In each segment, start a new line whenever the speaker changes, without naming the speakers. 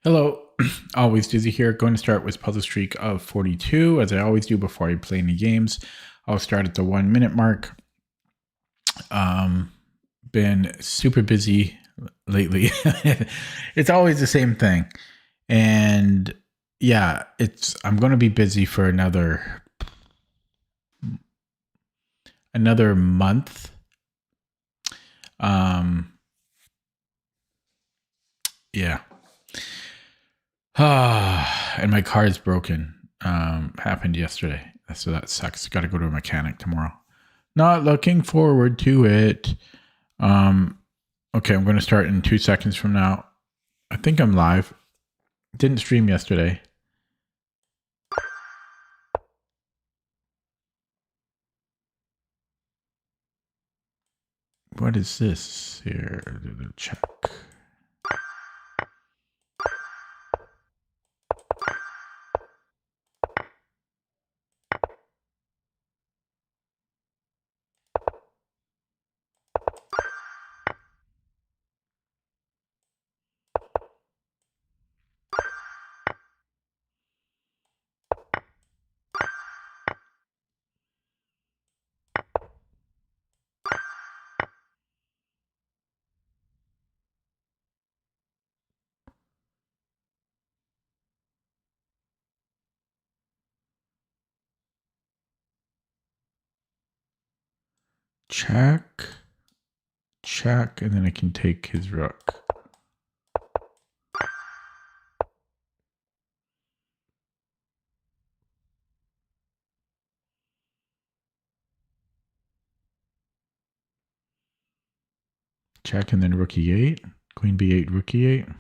Hello, always Dizzy here. Going to start with puzzle streak of 42, as I always do before I play any games. I'll start at the 1 minute mark. Been super busy lately. It's always the same thing, and yeah, I'm going to be busy for another month. Yeah. And my car is broken. Happened yesterday. So that sucks. Got to go to a mechanic tomorrow. Not looking forward to it. Okay, I'm going to start in 2 seconds from now. I think I'm live. Didn't stream yesterday. What is this here? Check. Check. Check. And then I can take his rook. Check and then rook e8. Queen b8, rook e8.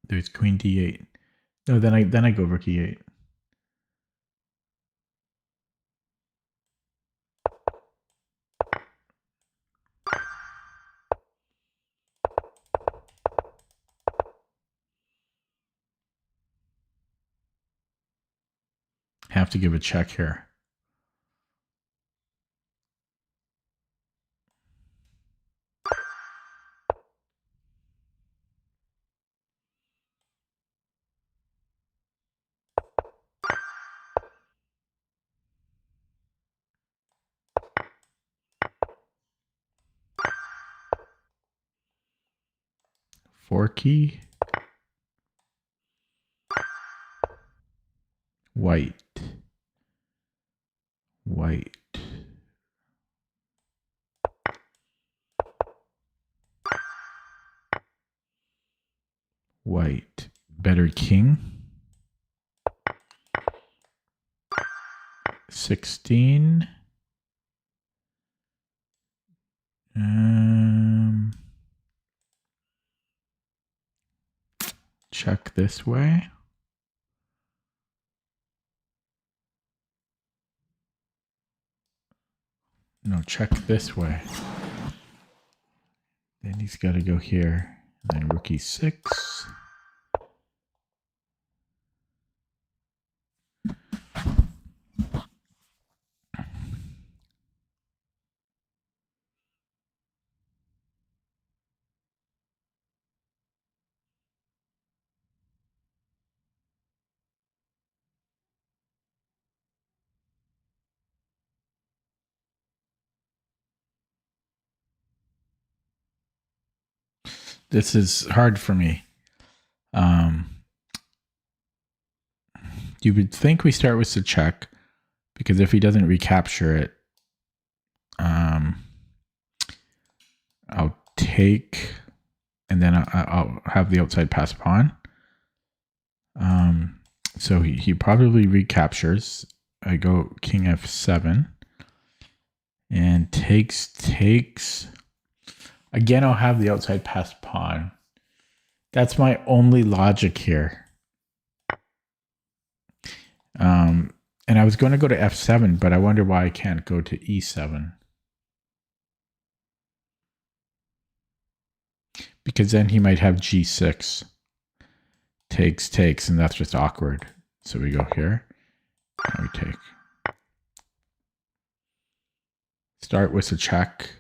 There's queen d8. No, then I go rook e8. Have to give a check here. Forky. White. White. White. Better king. 16. Check this way. No, check this way. Then he's got to go here. And then rook e6. This is hard for me. You would think we start with the check, because if he doesn't recapture it, I'll take, and then I'll have the outside pass pawn. So he probably recaptures. I go king f7 and takes. Again, I'll have the outside pass pawn. That's my only logic here. And I was going to go to f7, but I wonder why I can't go to e7. Because then he might have g6. Takes, and that's just awkward. So we go here. And we take. Start with a check.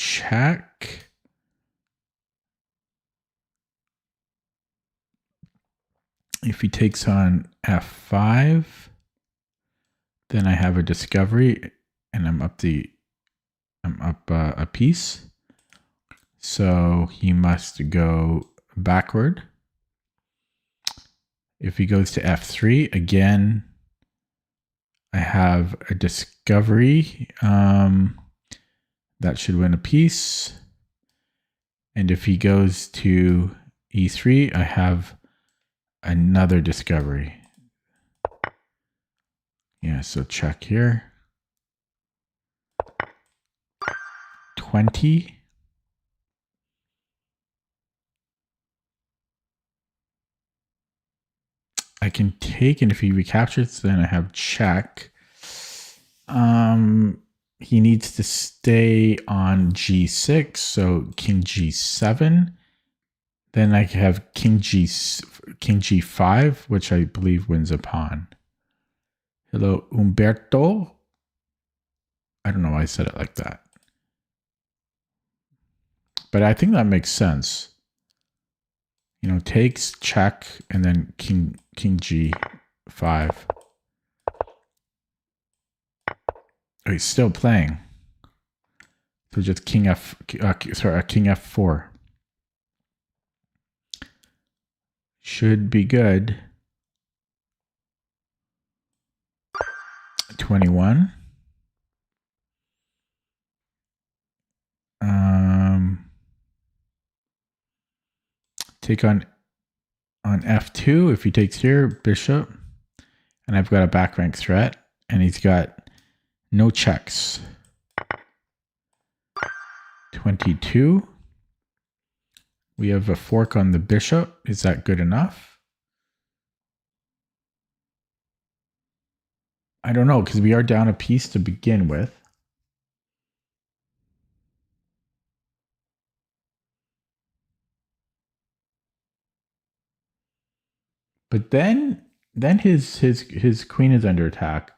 check. If he takes on f5, then I have a discovery, and I'm up a piece. So he must go backward. If he goes to f3, again, I have a discovery. That should win a piece. And if he goes to e3, I have another discovery. Yeah, so check here. 20. I can take, and if he recaptures, then I have check. He needs to stay on g6, so king g7. Then I have king g5, which I believe wins a pawn. Hello, Umberto. I don't know why I said it like that, but I think that makes sense. You know, takes, check, and then king g5. Oh, he's still playing. So just king f4. Should be good. 21. Take on f2. If he takes here, bishop. And I've got a back rank threat. And he's got no checks. 22. We have a fork on the bishop. Is that good enough? I don't know, because we are down a piece to begin with. But then his queen is under attack.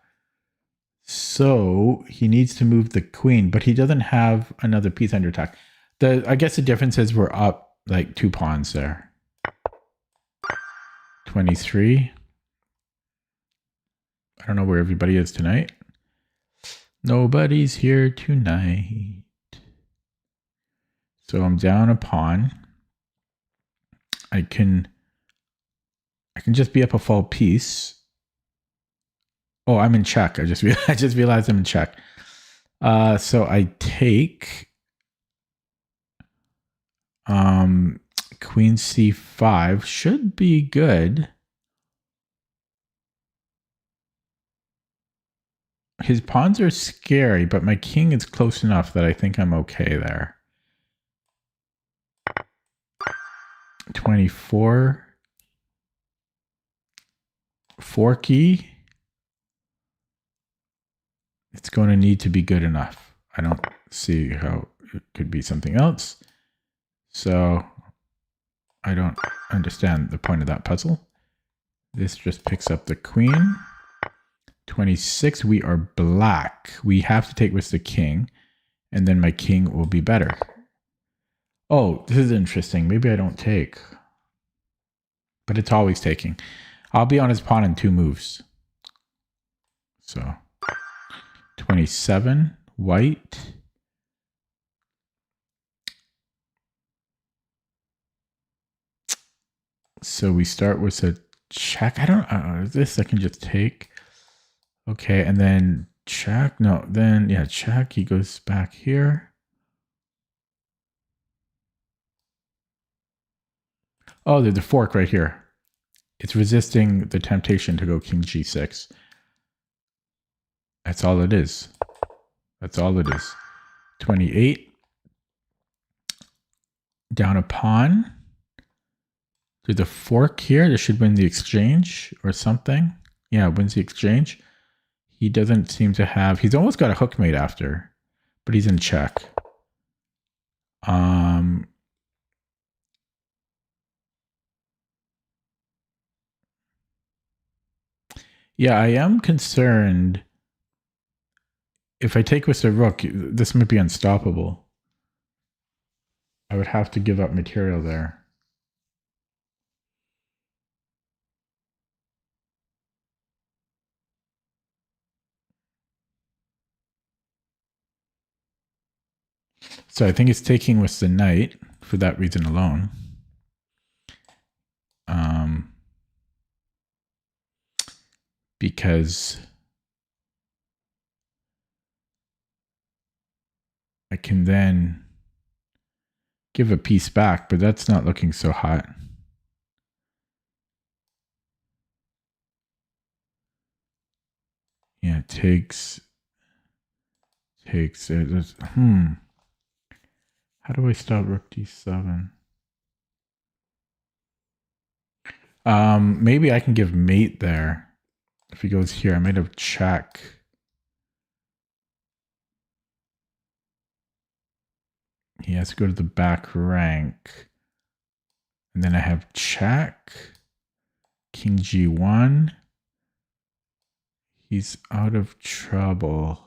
So he needs to move the queen, but he doesn't have another piece under attack. I guess the difference is we're up like 2 pawns there. 23. I don't know where everybody is tonight. Nobody's here tonight. So I'm down a pawn. I can just be up a full piece. Oh, I'm in check. I just realized I'm in check. So I take queen c5 should be good. His pawns are scary, but my king is close enough that I think I'm okay there. 24. Forky. It's going to need to be good enough. I don't see how it could be something else. So I don't understand the point of that puzzle. This just picks up the queen. 26, we are black. We have to take with the king, and then my king will be better. Oh, this is interesting. Maybe I don't take. But it's always taking. I'll be on his pawn in 2 moves. So 27, white. So we start with a check. I don't know. This I can just take. Okay, and then check. No, then, yeah, check. He goes back here. Oh, there's a fork right here. It's resisting the temptation to go king g6. That's all it is. That's all it is. 28. Down a pawn. There's a fork here. This should win the exchange or something. Yeah, it wins the exchange. He doesn't seem to have... He's almost got a hookmate after, but he's in check. Yeah, I am concerned. If I take with the rook, this might be unstoppable. I would have to give up material there. So I think it's taking with the knight for that reason alone. Because I can then give a piece back, but that's not looking so hot. Yeah, it takes it. How do I stop rook d7? Maybe I can give mate there. If he goes here, I might have check. He has to go to the back rank. And then I have check. King g1. He's out of trouble.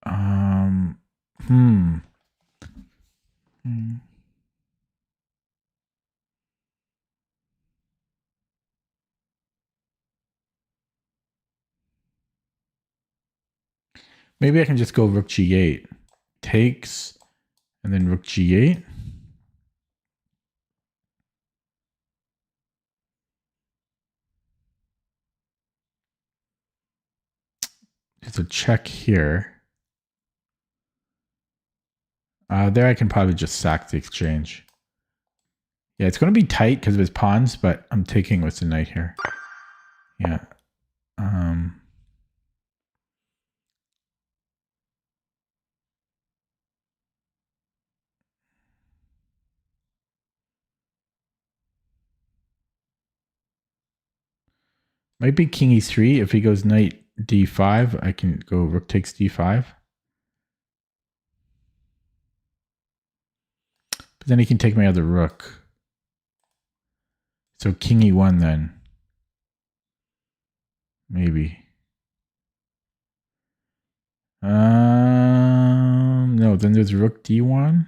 Hmm. Maybe I can just go rook g8. Takes, and then rook g8. There's a check here. There I can probably just sack the exchange. Yeah, it's going to be tight because of his pawns, but I'm taking with the knight here. Yeah. Might be king e3. If he goes knight d5, I can go rook takes d5. But then he can take my other rook. So king e1 then. Maybe. No, then there's rook d1.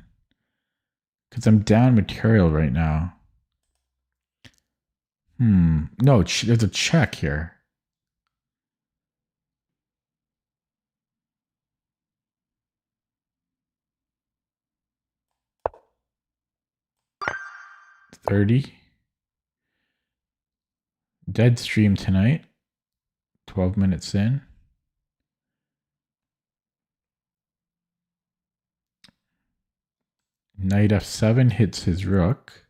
Because I'm down material right now. No, there's a check here. $30. Dead stream tonight. 12 minutes in. Knight f7 hits his rook.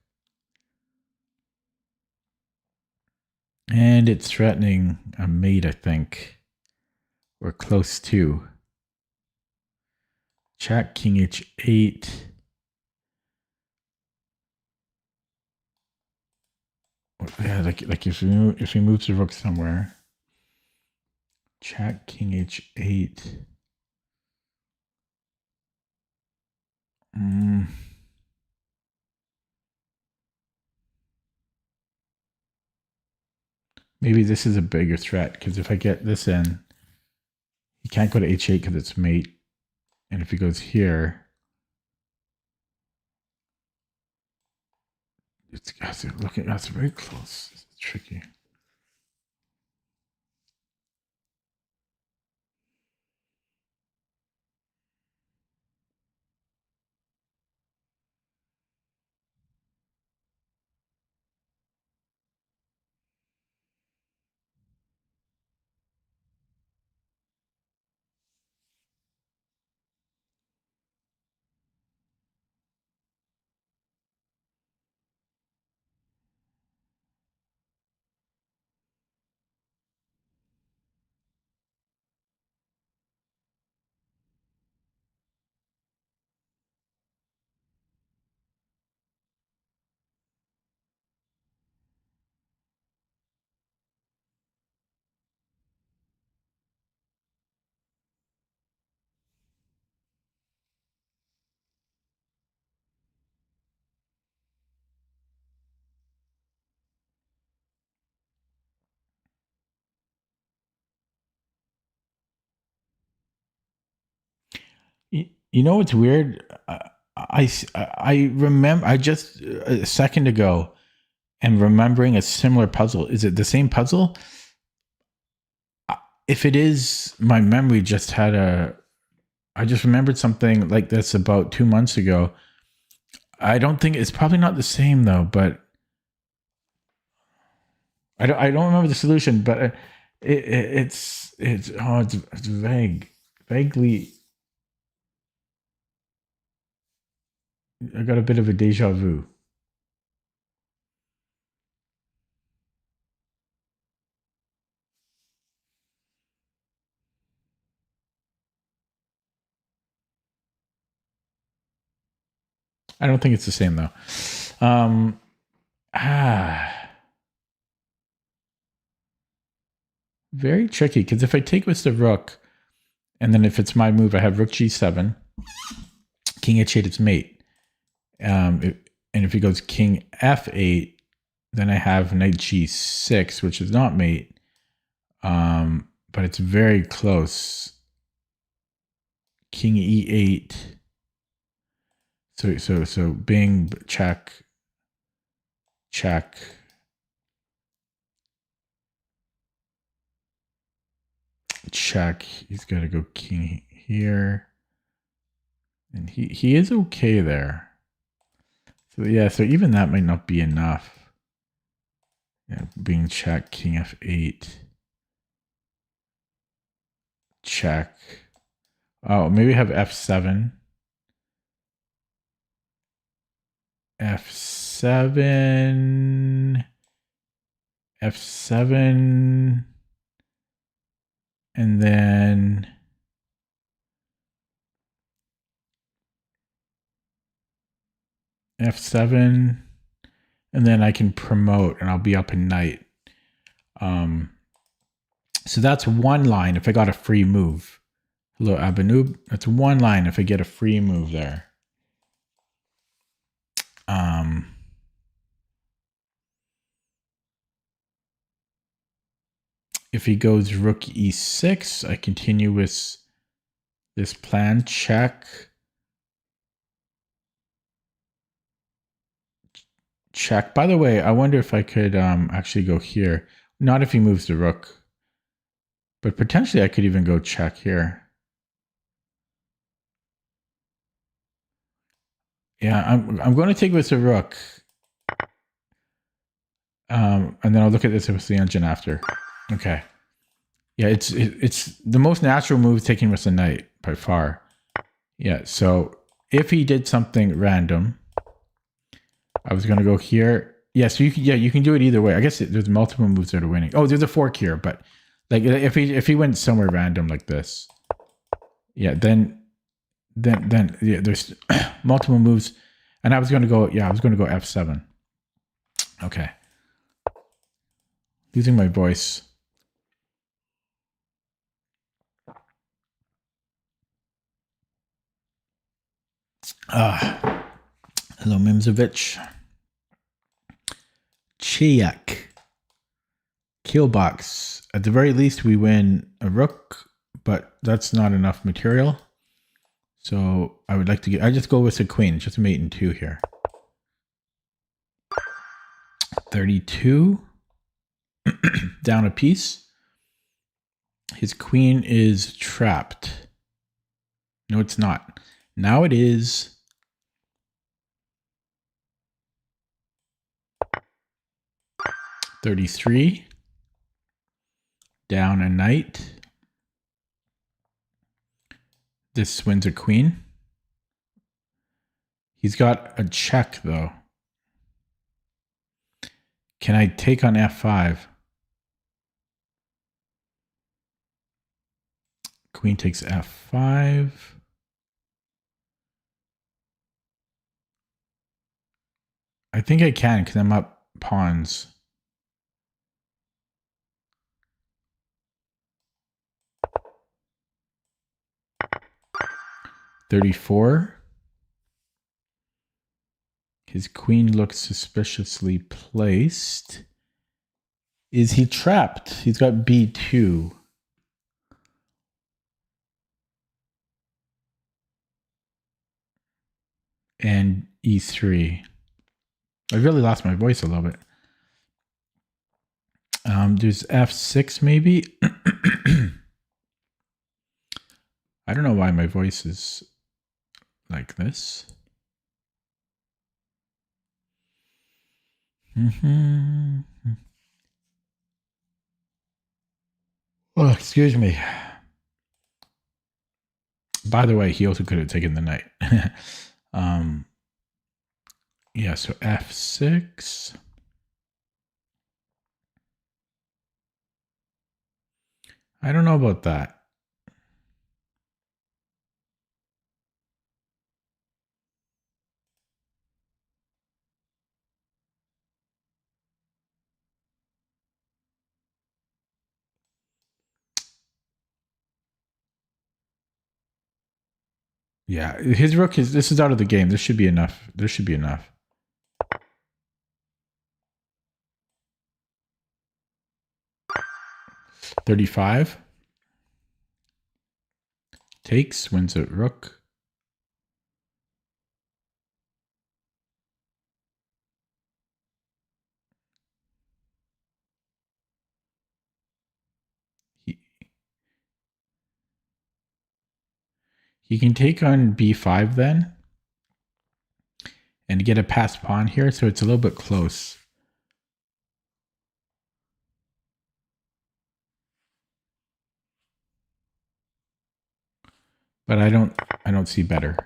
And it's threatening a mate, I think. We're close to. Check, king h8. Yeah, like if he moves the rook somewhere. Check, king h8. Maybe this is a bigger threat, because if I get this in, he can't go to h8 because it's mate. And if he goes here, that's very close. It's tricky. You know what's weird? I remember I just a second ago am remembering a similar puzzle. Is it the same puzzle? If it is, my memory just had a. I just remembered something like this about 2 months ago. I don't think it's probably not the same though, but I don't remember the solution. But it's vague, vaguely. I got a bit of a deja vu. I don't think it's the same though. Um, very tricky because if I take with the rook, and then if it's my move, I have rook g7, king h8, it's mate. And if he goes king f8, then I have knight g6, which is not mate, but it's very close. King e8. So bing, check, check. Check. He's got to go king here. And he is okay there. So yeah, so even that might not be enough. Yeah, being check, king f8. Check. Oh, maybe have f7. F7. F7. And then F7. And then I can promote and I'll be up in knight. So that's one line if I got a free move. Hello, Abanoob. That's one line if I get a free move there. If he goes rook e6, I continue with this plan. Check. Check. By the way, I wonder if I could actually go here. Not if he moves the rook. But potentially I could even go check here. Yeah, I'm going to take with the rook. And then I'll look at this with the engine after. Okay. Yeah, it's the most natural move taking with the knight by far. Yeah, so if he did something random, I was going to go here. Yeah, so you can do it either way. I guess there's multiple moves that are winning. Oh, there's a fork here, but like if he went somewhere random like this, yeah, then yeah, there's multiple moves, and I was going to go f7. Okay, losing my voice. Hello, Mimzovich. Chiak. Killbox. At the very least, we win a rook, but that's not enough material. So I would like to I just go with the queen, just mate in 2 here. 32. Down a piece. His queen is trapped. No, it's not. Now it is. $33. Down a knight. This wins a queen. He's got a check though. Can I take on f5? Queen takes f5. I think I can because I'm up pawns. $34. His queen looks suspiciously placed. Is he trapped? He's got b2. and e3. I really lost my voice a little bit. There's f6 maybe. I don't know why my voice is like this. Oh, excuse me. By the way, he also could have taken the knight. Yeah, so f6. I don't know about that. Yeah, his rook is, this is out of the game. This should be enough. There should be enough. $35. Takes, wins at rook. He can take on b5 then. And get a passed pawn here, so it's a little bit close. But I don't see better.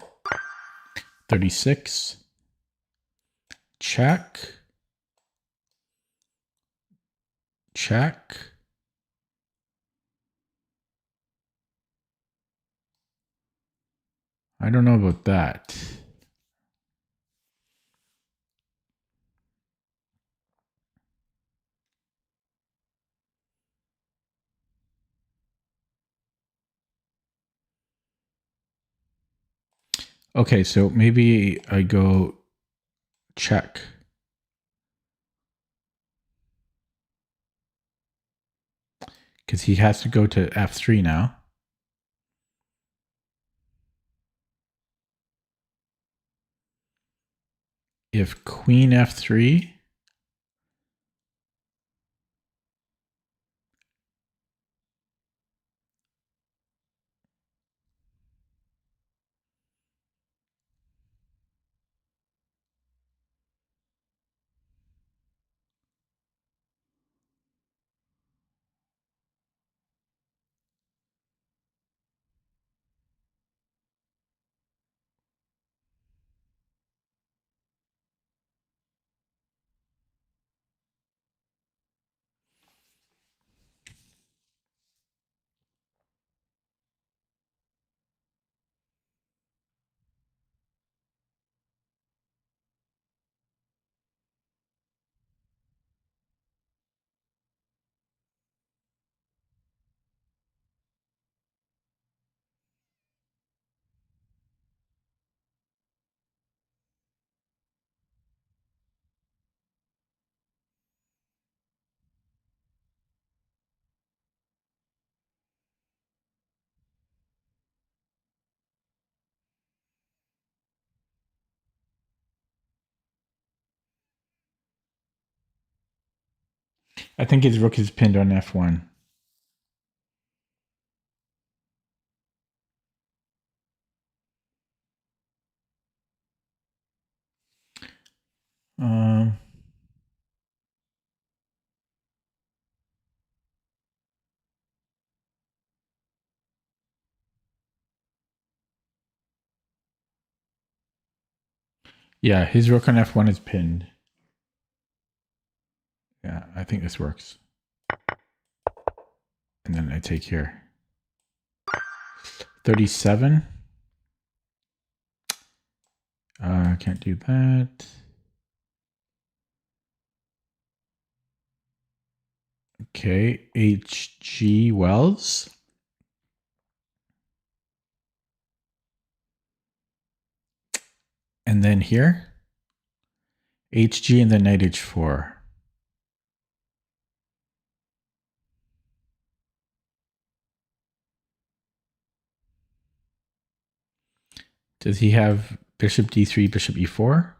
36. Check. Check. I don't know about that. Okay, so maybe I go check. Because he has to go to f3 now. If queen f3, I think his rook is pinned on f1. Yeah, his rook on f1 is pinned. Yeah, I think this works. And then I take here. 37. I can't do that. Okay, HG Wells. And then here, HG and then knight h4. Does he have Bishop d3, bishop e4.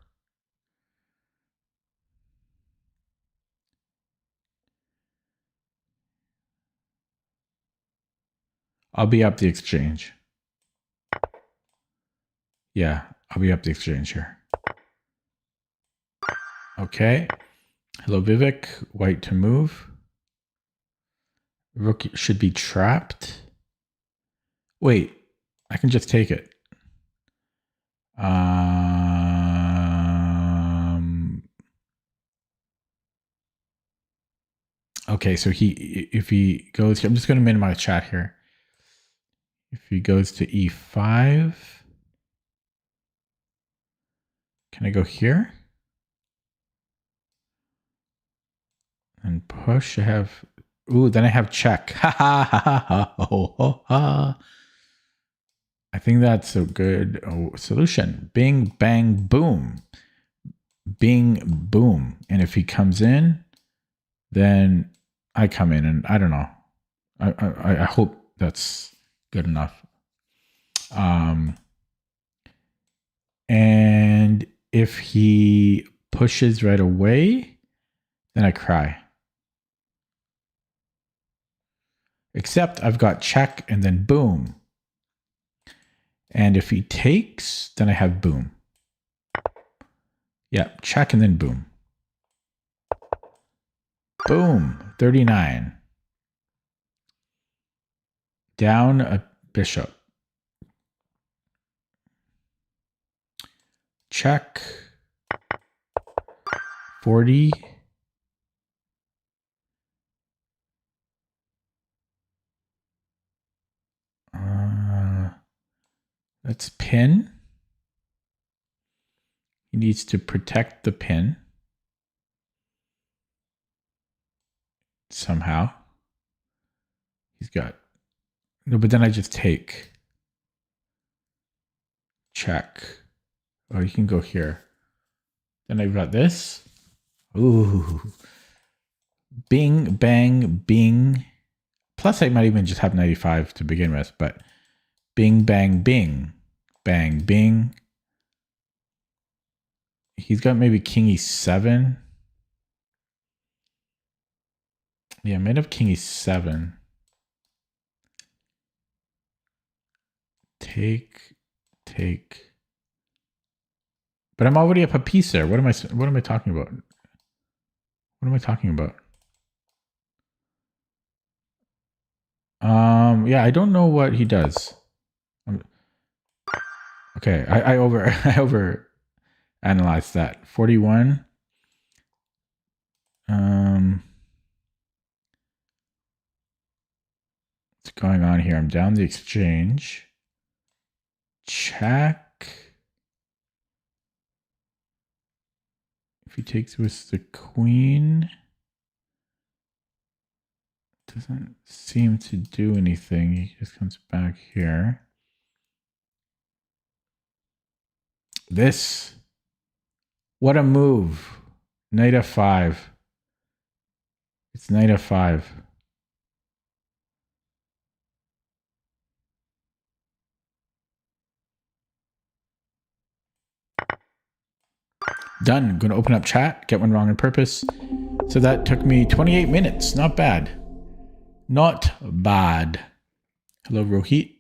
I'll be up the exchange. Yeah, I'll be up the exchange here. Okay. Hello, Vivek. White to move. Rook should be trapped. Wait, I can just take it. Okay, so if he goes, I'm just going to minimize chat here. If he goes to e5, can I go here? And push, I have, ooh, then I have check. Ha ha ha ha ha ha ha. I think that's a good solution. Bing, bang, boom. Bing, boom. And if he comes in, then I come in, and I don't know. I hope that's good enough. And if he pushes right away, then I cry. Except I've got check and then boom. And if he takes, then I have boom. Yeah, check and then boom. Boom, 39. Down a bishop. Check. 40. Let's pin. He needs to protect the pin somehow. He's got, no, but then I just take. Check. Oh, you can go here. Then I've got this. Ooh. Bing, bang, bing. Plus, I might even just have 95 to begin with, but bing, bang, bing. Bang, bing. He's got maybe king e7. Yeah, I might have king e7. Take. But I'm already up a piece there. What am I talking about? What am I talking about? Yeah, I don't know what he does. Okay, I over analyzed that. 41. What's going on here? I'm down the exchange. Check. If he takes with the queen, doesn't seem to do anything. He just comes back here. This. What a move. Knight f5. It's knight f5. Done. I'm going to open up chat, get one wrong on purpose. So that took me 28 minutes. Not bad. Not bad. Hello, Rohit.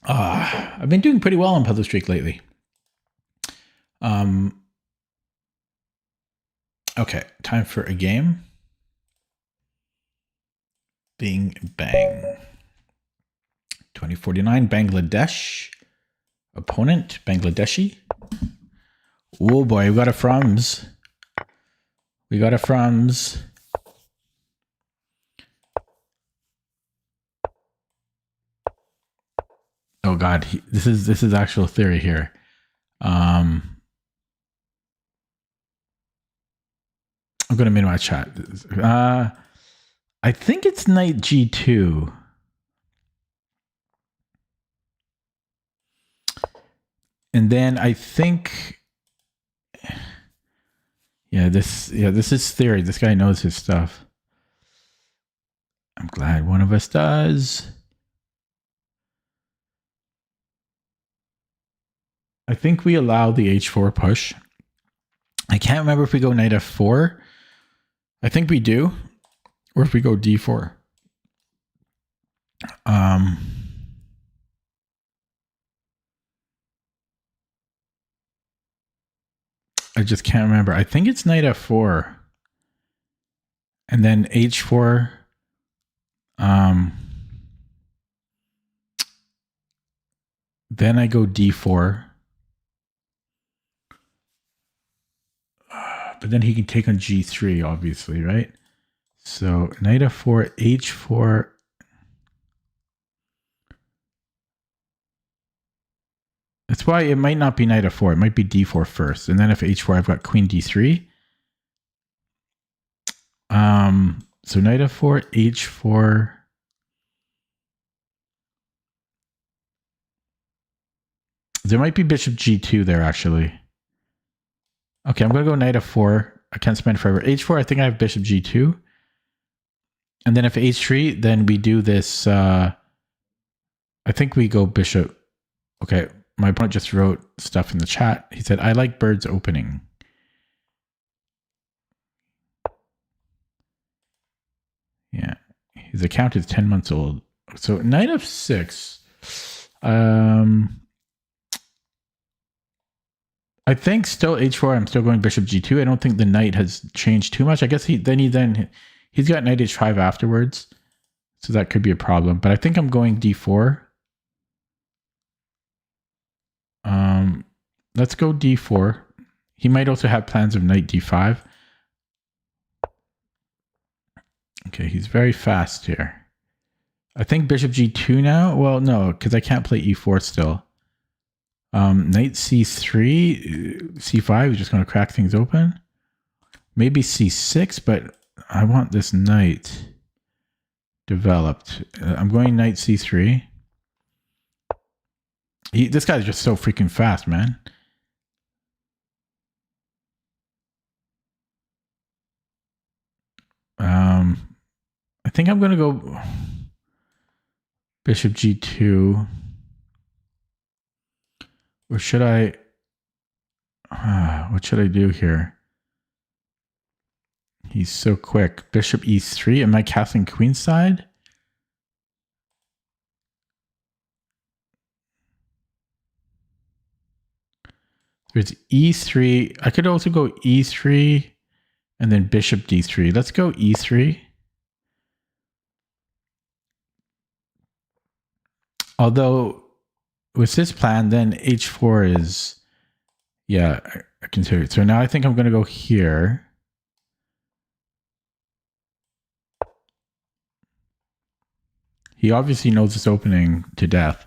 I've been doing pretty well on Puzzle Streak lately. Okay, time for a game. Bing, bang. 2049, Bangladesh. Opponent, Bangladeshi. Oh boy, we got a Frums. We got a Frums. Oh God, this is actual theory here. I'm going to minimize chat. I think it's knight g2. And then I think, this is theory. This guy knows his stuff. I'm glad one of us does. I think we allow the h4 push. I can't remember if we go knight f4. I think we do. Or if we go d4. I just can't remember. I think it's knight f4. And then h4. Then I go d4. But then he can take on g3, obviously, right? So knight f4, h4. That's why it might not be knight f4. It might be d4 first. And then if h4, I've got queen d3. So knight f4, h4. There might be bishop g2 there, actually. Okay, I'm going to go knight f4. I can't spend forever. h4, I think I have bishop g2. And then if h3, then we do this. I think we go bishop. Okay, my opponent just wrote stuff in the chat. He said, I like birds opening. Yeah, his account is 10 months old. So knight f6. I think still h4. I'm still going bishop g2. I don't think the knight has changed too much. I guess he's got knight h5 afterwards, so that could be a problem. But I think I'm going d4. Let's go d4. He might also have plans of knight d5. Okay, he's very fast here. I think bishop g2 now. Well, no, because I can't play e4 still. Knight c3, c5 is just going to crack things open. Maybe c6, but I want this knight developed. I'm going knight c3. This guy's just so freaking fast, man. I think I'm going to go bishop g2. Or should I... what should I do here? He's so quick. Bishop e3. Am I castling queenside? There's e3. I could also go e3 and then bishop d3. Let's go e3. Although with this plan, then h4 is... Yeah, I consider it. So now I think I'm going to go here. He obviously knows this opening to death.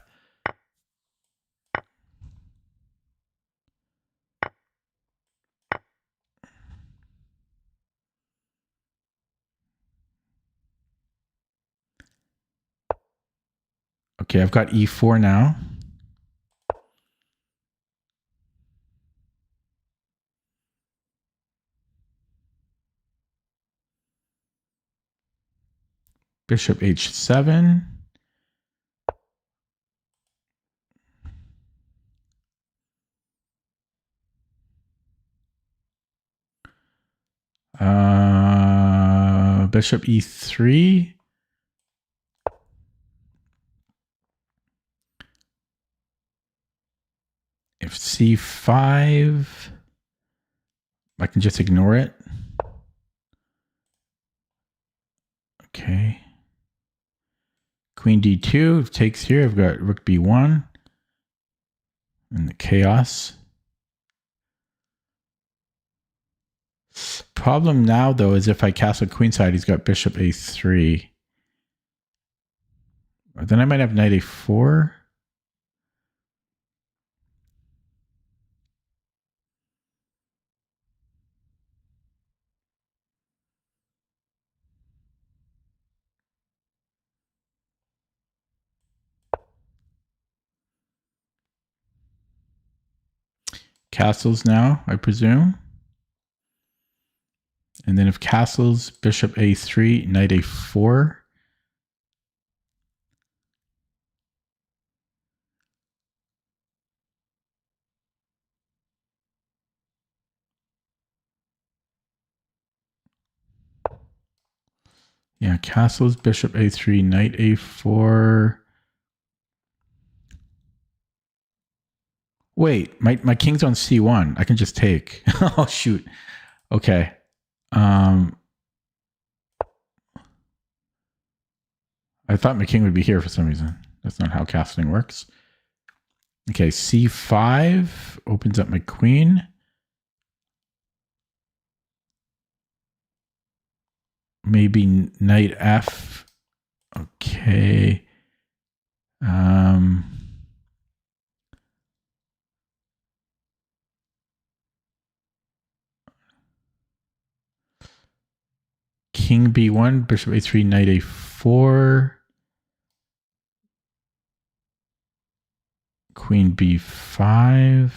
Okay, I've got e4 now. Bishop h7. Bishop e3. If c5, I can just ignore it. Okay. Queen d2 takes here. I've got rook b1 and the chaos. Problem now, though, is if I castle queenside, he's got bishop a3. Then I might have knight a4. Castles now, I presume. And then if castles, bishop a3, knight a4. Yeah, castles, bishop a3, knight a4. Wait, my king's on c1. I can just take. Oh, shoot. Okay. I thought my king would be here for some reason. That's not how castling works. Okay, c5 opens up my queen. Maybe knight f. Okay. King b1, bishop a3, knight a4. Queen b5.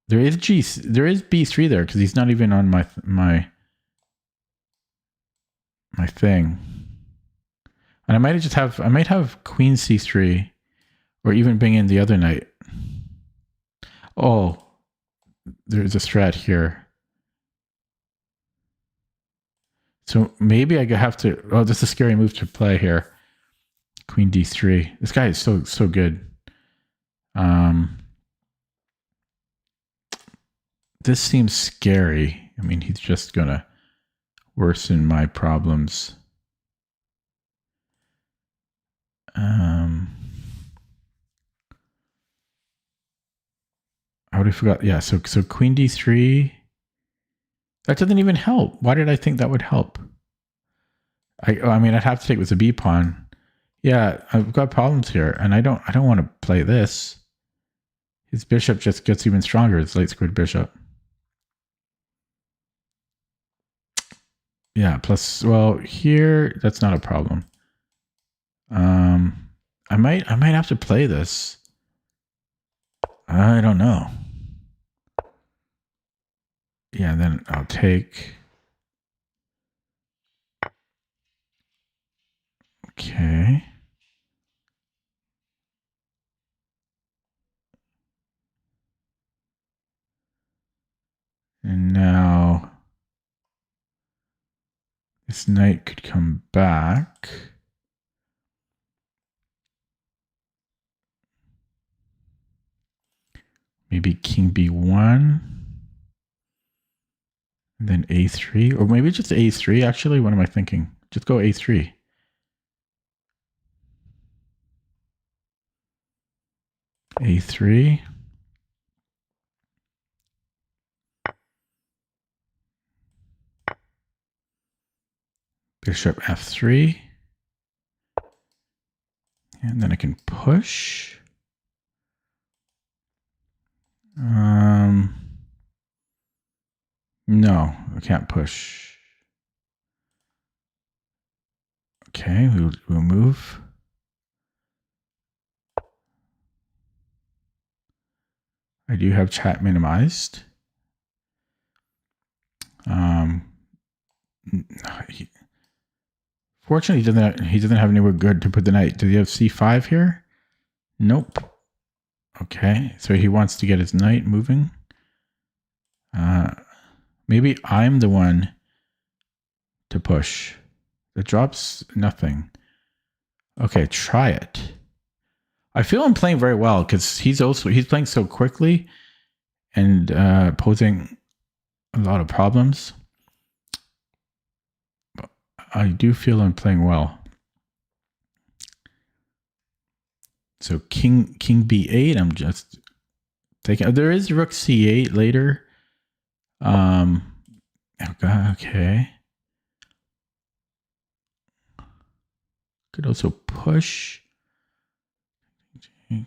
There is b3 there because he's not even on my thing. And I might have queen c3 or even bring in the other knight. Oh, there's a strat here. So maybe I have to, oh, this is a scary move to play here. Queen d3. This guy is so good. This seems scary. I mean, he's just gonna worsen my problems. I would have forgot. Yeah, so queen d3. That doesn't even help. Why did I think that would help? I mean, I'd have to take with a b pawn. Yeah, I've got problems here, and I don't want to play this. His bishop just gets even stronger. His late squared bishop. Yeah, plus, well, here that's not a problem. I might have to play this. I don't know. Yeah, then I'll take. Okay. And now this knight could come back. Maybe king b1. And then a3. Or maybe just a3, actually. What am I thinking? Just go a3. a3. Bishop f3. And then I can push. No, I can't push. Okay, we'll move. I do have chat minimized. Fortunately, he doesn't have anywhere good to put the knight. Does he have c5 here? Nope. Okay, so he wants to get his knight moving. Maybe I'm the one to push. It drops nothing. Okay, try it. I feel I'm playing very well because he's playing so quickly and posing a lot of problems. But I do feel I'm playing well. So king b8. I'm just taking. There is rook c8 later. Okay. Could also push. Yeah,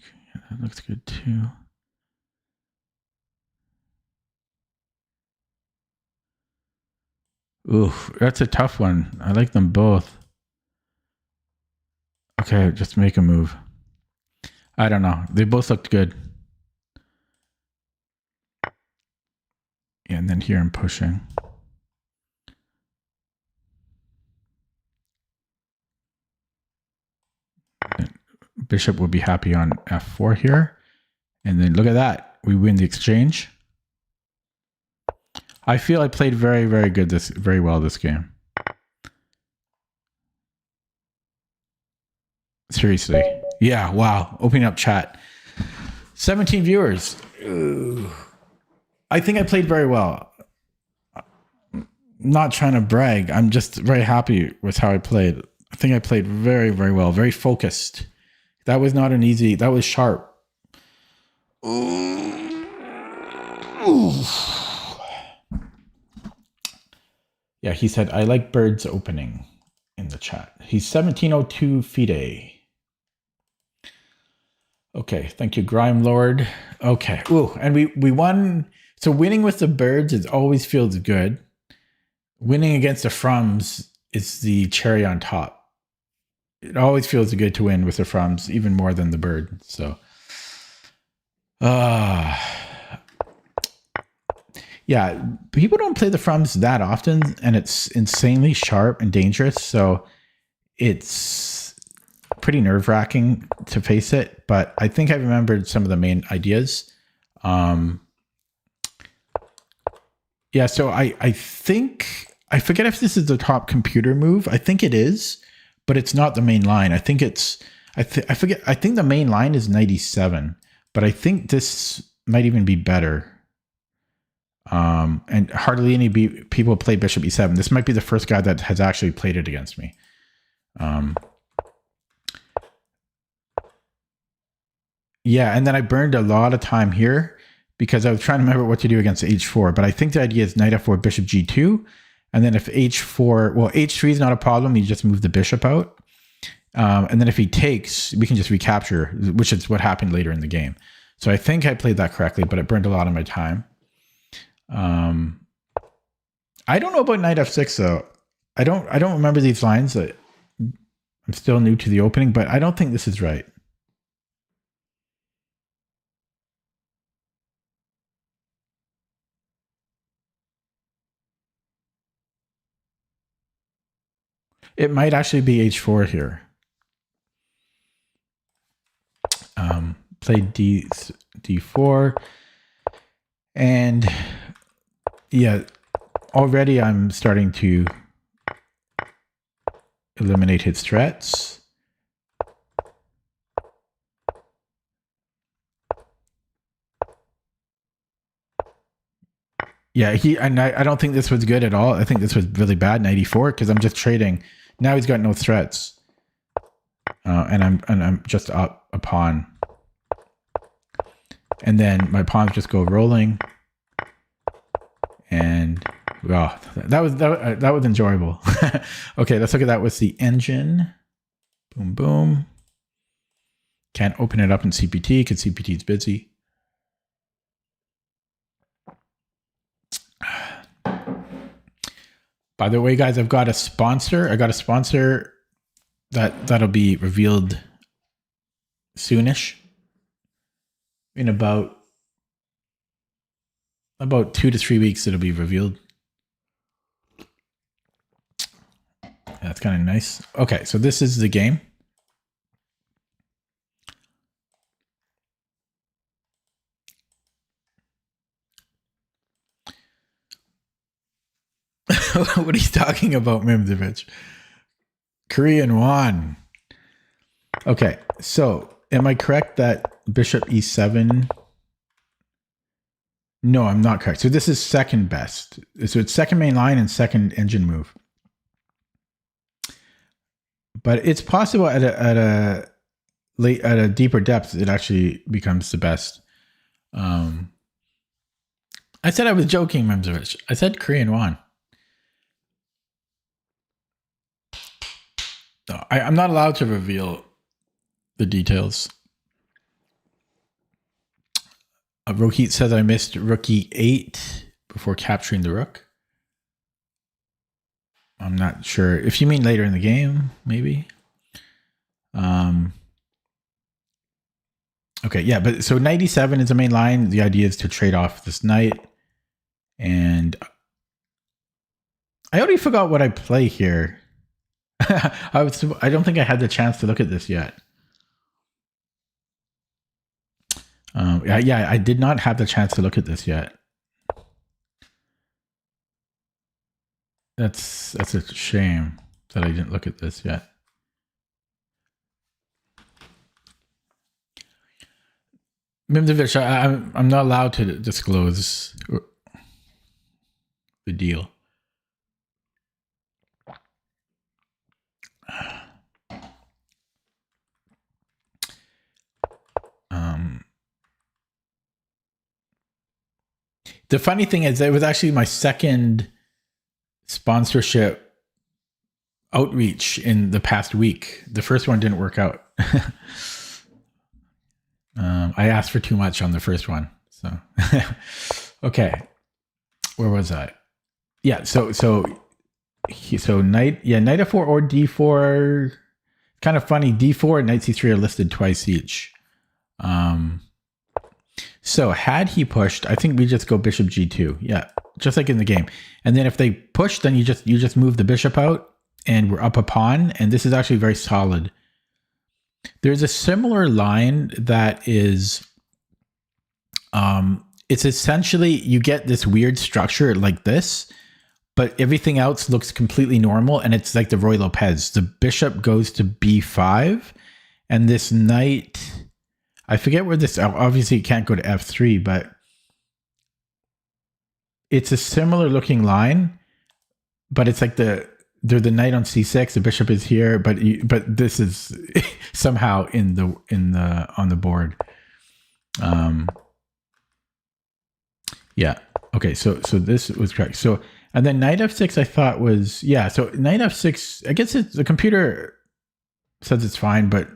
that looks good too. Oof, that's a tough one. I like them both. Okay, just make a move. I don't know. They both looked good. Yeah, and then here I'm pushing. Bishop will be happy on f4 here. And then look at that. We win the exchange. I feel I played very, very well this game. Seriously. Yeah, wow. Opening up chat. 17 viewers. Ugh. I think I played very well. Not trying to brag. I'm just very happy with how I played. I think I played very, very well. Very focused. That was not an easy. That was sharp. Ooh. Yeah, he said, I like birds opening in the chat. He's 1702 FIDE. Okay, thank you, Grime Lord. Okay, ooh, and we won. So winning with the birds, it always feels good. Winning against the Frums is the cherry on top. It always feels good to win with the Frums, even more than the bird. So, yeah, people don't play the Frums that often, and it's insanely sharp and dangerous. So it's pretty nerve-wracking to face it. But I think I remembered some of the main ideas. Yeah, so I think, I forget if this is the top computer move. I think it is, but it's not the main line. I think it's, I forget, I think the main line is 97, but I think this might even be better. And hardly any people play Bishop E7. This might be the first guy that has actually played it against me. Yeah, and then I burned a lot of time here because I was trying to remember what to do against H4. But I think the idea is Knight F4, Bishop G2. And then if H4, well, H3 is not a problem. You just move the bishop out. And then if he takes, we can just recapture, which is what happened later in the game. So I think I played that correctly, but it burned a lot of my time. I don't know about Knight F6 though. I don't remember these lines. I'm still new to the opening, but I don't think this is right. It might actually be H4 here. Play D4. And yeah, already I'm starting to eliminate his threats. Yeah, I don't think this was good at all. I think this was really bad in 94 because I'm just trading. Now he's got no threats. And I'm just up a pawn. And then my pawns just go rolling. And wow, that was enjoyable. Okay, let's look at that with the engine. Boom, boom. Can't open it up in CPT because CPT is busy. By the way, guys, I've got a sponsor. I got a sponsor that'll be revealed soonish. In about 2 to 3 weeks, it'll be revealed. That's kind of nice. Okay, so this is the game. What are you talking about, Mimdovich? Korean won. Okay, so am I correct that Bishop E7? No, I'm not correct. So this is second best. So it's second main line and second engine move. But it's possible at a deeper depth, it actually becomes the best. I said I was joking, Memzovich. I said Korean won. No, I'm not allowed to reveal the details. Rohit says I missed rook e8 before capturing the rook. I'm not sure. If you mean later in the game, maybe. Okay, yeah, but so knight e7 is the main line. The idea is to trade off this knight. And I already forgot what I play here. I don't think I had the chance to look at this yet. Yeah, I did not have the chance to look at this yet. That's a shame that I didn't look at this yet. Mimdevich, I'm not allowed to disclose the deal. The funny thing is, it was actually my second sponsorship outreach in the past week. The first one didn't work out. I asked for too much on the first one. So, okay. Where was I? Yeah. So knight f4 or d4. Kind of funny. d4 and knight c3 are listed twice each. So had he pushed, I think we just go bishop g2. Yeah, just like in the game. And then if they push, then you just move the bishop out, and we're up a pawn. And this is actually very solid. There's a similar line that is, it's essentially you get this weird structure like this, but everything else looks completely normal, and it's like the Roy Lopez. The bishop goes to b5, and this knight, I forget where this, obviously it can't go to f3, but it's a similar looking line, but it's like they're the knight on c6, the bishop is here, but this is somehow on the board. Yeah. Okay. So this was correct. So, and then knight f6, I thought was, yeah. So knight f6, I guess the computer says it's fine, but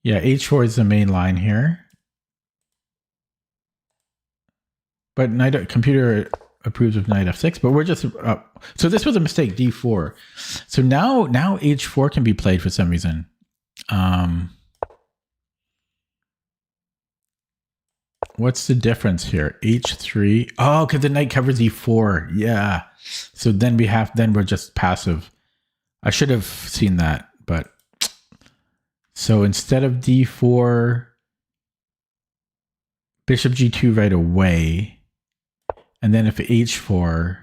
yeah, h4 is the main line here. But computer approves of knight f6, but we're just so this was a mistake, d4. So now h4 can be played for some reason. What's the difference here? h3. Oh, because the knight covers e4. Yeah. So then we're just passive. I should have seen that, but so instead of d4, bishop g2 right away. And then if h4,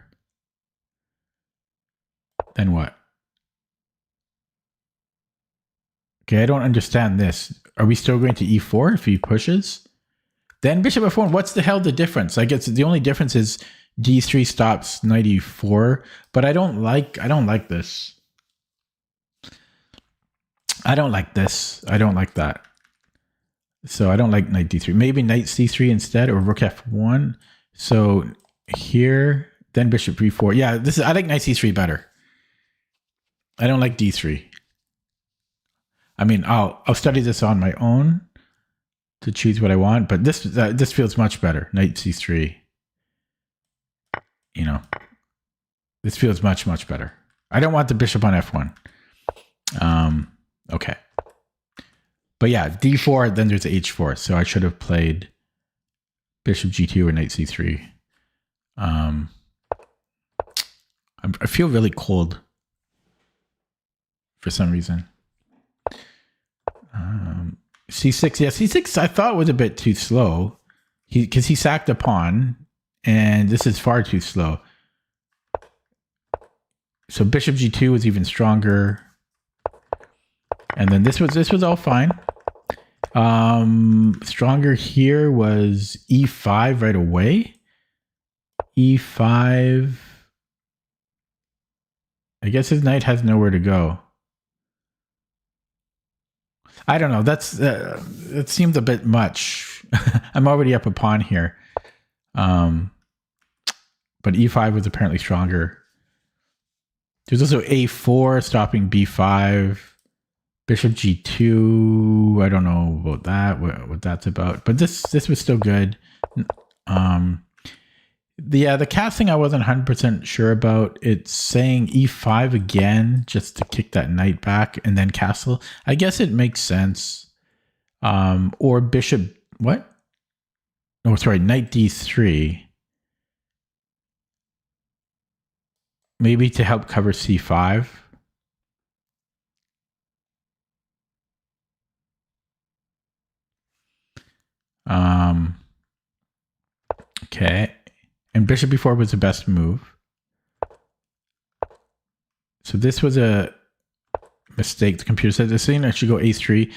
then what? Okay, I don't understand this. Are we still going to e4 if he pushes? Then bishop f1. What's the hell the difference? I guess the only difference is d3 stops knight e4, but I don't like this. I don't like this. I don't like that. So I don't like knight d3. Maybe knight c3 instead, or rook f1. So here, then bishop b4. Yeah, I like knight c3 better. I don't like d3. I mean, I'll study this on my own to choose what I want, but this feels much better. Knight c3. You know, this feels much better. I don't want the bishop on f1. Okay. But yeah, d4, then there's h4. So I should have played bishop g2 or knight c3. I feel really cold for some reason. c6, yeah, c6 I thought was a bit too slow. Because he sacked a pawn, and this is far too slow. So bishop g2 was even stronger. And then this was all fine. Stronger here was e5 right away. e5. I guess his knight has nowhere to go. I don't know. It seems a bit much. I'm already up a pawn here. But e5 was apparently stronger. There's also a4 stopping b5. Bishop g2. I don't know about that. What that's about. But this was still good. The casting I wasn't 100% sure about. It's saying e5 again just to kick that knight back and then castle. I guess it makes sense. Or bishop, what? Oh, sorry, knight d3. Maybe to help cover c5. Okay. And bishop b4 was the best move. So this was a mistake. The computer said this thing I should go a3.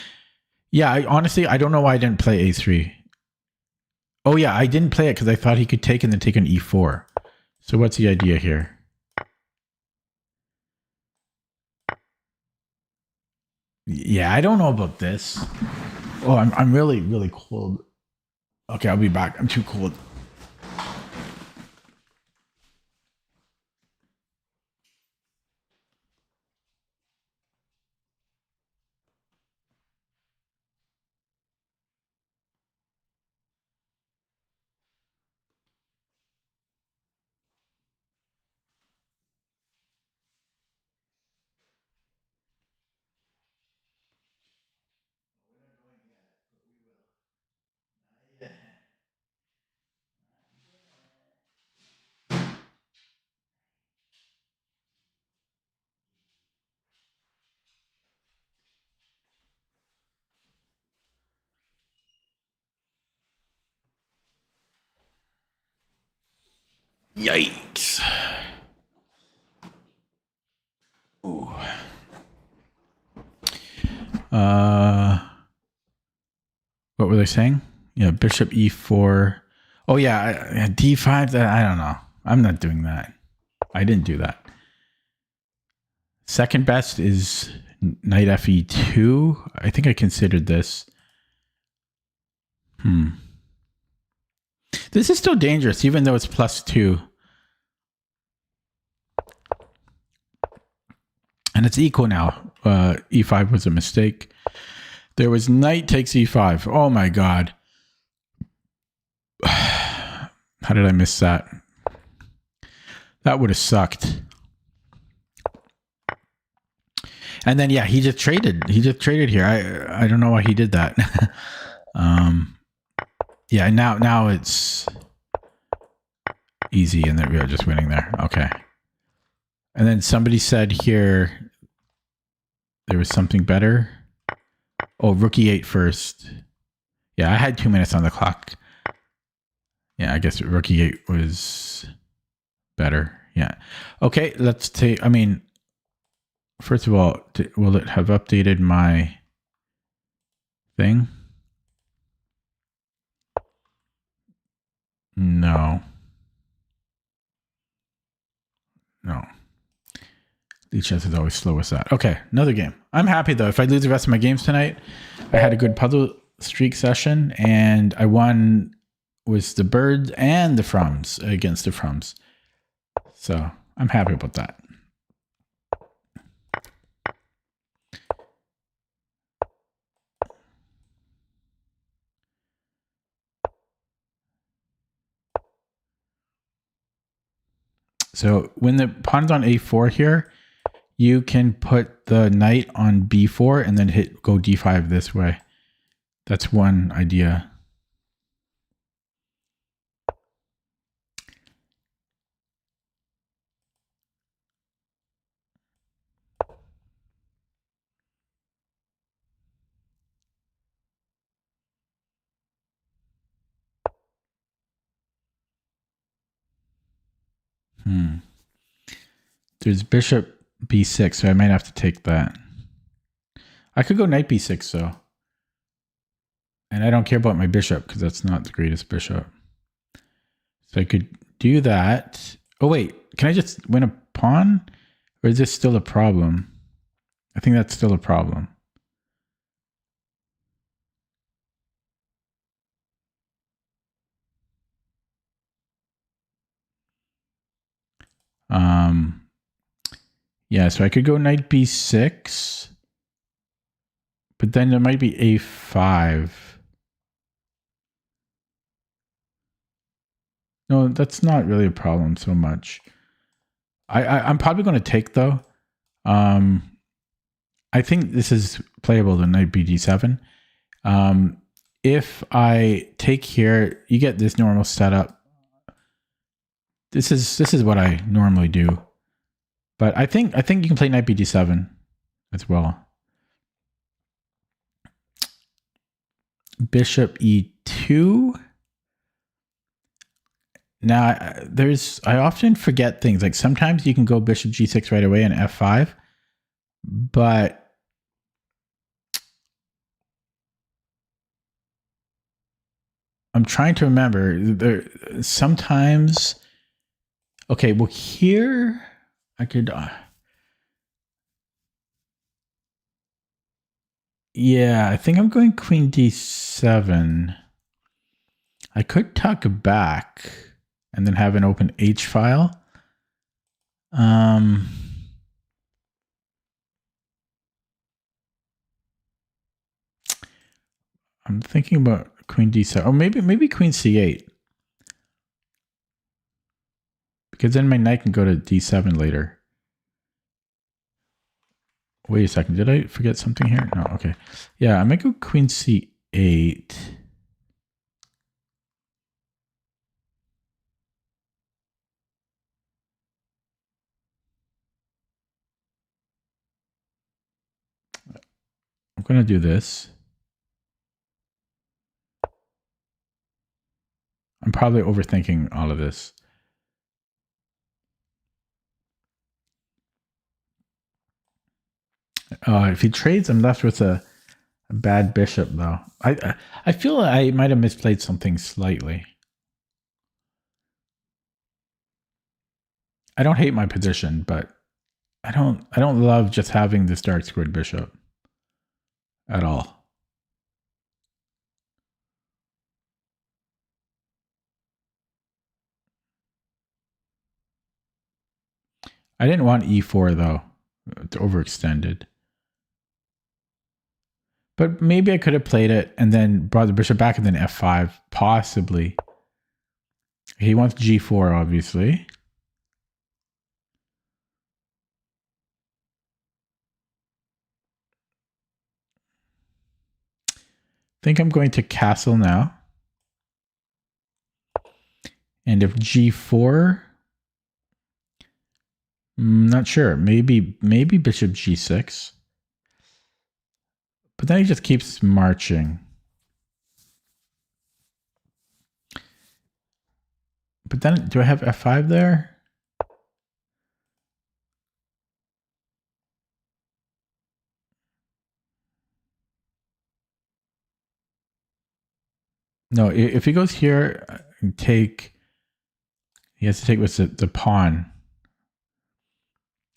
Yeah, honestly, I don't know why I didn't play a3. Oh yeah, I didn't play it because I thought he could take and then take an e4. So what's the idea here? Yeah, I don't know about this. Oh, I'm really, really cold. Okay, I'll be back. I'm too cold. Yikes. Ooh. What were they saying? Yeah, bishop e4. Oh yeah, d5. I don't know. I'm not doing that. I didn't do that. Second best is knight fe2. I think I considered this. This is still dangerous, even though it's +2. And it's equal now. E5 was a mistake. There was knight takes e5. Oh my god. How did I miss that? That would have sucked. And then yeah, he just traded. He just traded here. I don't know why he did that. Yeah, now it's easy and that we are just winning there. Okay. And then somebody said here there was something better. Oh, rook e8 first. Yeah, I had 2 minutes on the clock. Yeah, I guess rook e8 was better. Yeah. Okay, let's take, I mean, first of all, will it have updated my thing? No. No. The chess is always slow as that. Okay, another game. I'm happy though. If I lose the rest of my games tonight, I had a good puzzle streak session and I won with the birds and the frums against the frums. So I'm happy about that. So when the pawn's on a4 here, you can put the knight on b4 and then go d5 this way. That's one idea. There's bishop b6, so I might have to take that. I could go knight b6 though. And I don't care about my bishop because that's not the greatest bishop. So I could do that. Oh wait, can I just win a pawn? Or is this still a problem? I think that's still a problem. Yeah, so I could go knight b6. But then there might be a5. No, that's not really a problem so much. I'm probably going to take though. I think this is playable to knight bd7. If I take here, you get this normal setup. This is what I normally do. But I think you can play knight bd7 as well. Bishop e2. Now, I often forget things. Like sometimes you can go bishop g6 right away and f5, but I'm trying to remember. There sometimes. Okay, well here I could. Yeah, I think I'm going queen d7. I could tuck back and then have an open h file. I'm thinking about queen d7. Oh, maybe queen c8. Because then my knight can go to d7 later. Wait a second. Did I forget something here? No, okay. Yeah, I might go queen c8. I'm going to do this. I'm probably overthinking all of this. If he trades, I'm left with a bad bishop, though. I feel I might have misplayed something slightly. I don't hate my position, but I don't love just having this dark squared bishop at all. I didn't want e4 though. It's overextended. But maybe I could have played it and then brought the bishop back and then f5, possibly. He wants g4, obviously. I think I'm going to castle now. And if g4, not sure. Maybe bishop g6. But then he just keeps marching. But then, do I have f5 there? No, if he goes here, he has to take with the pawn,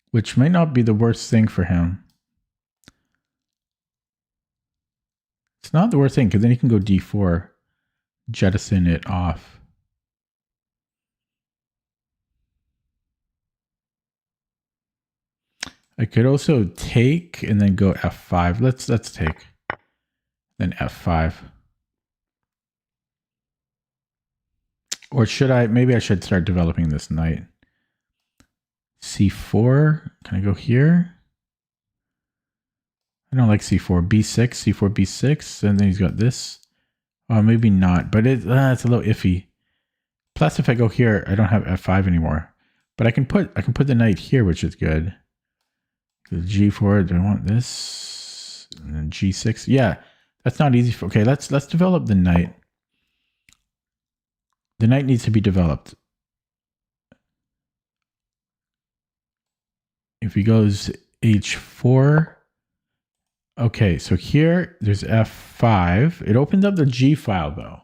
which might not be the worst thing for him. It's not the worst thing, because then he can go d4, jettison it off. I could also take and then go f5. Let's take. Then f5. Or should I? Maybe I should start developing this knight. c4. Can I go here? I don't like c4. b6, c4, b6. And then he's got this. Oh, maybe not. But it's a little iffy. Plus, if I go here, I don't have f5 anymore. But I can put the knight here, which is good. G4, do I want this? And then G6. Yeah, that's not easy. Okay, let's develop the knight. The knight needs to be developed. If he goes H4. Okay, so here there's F5. It opens up the G file though.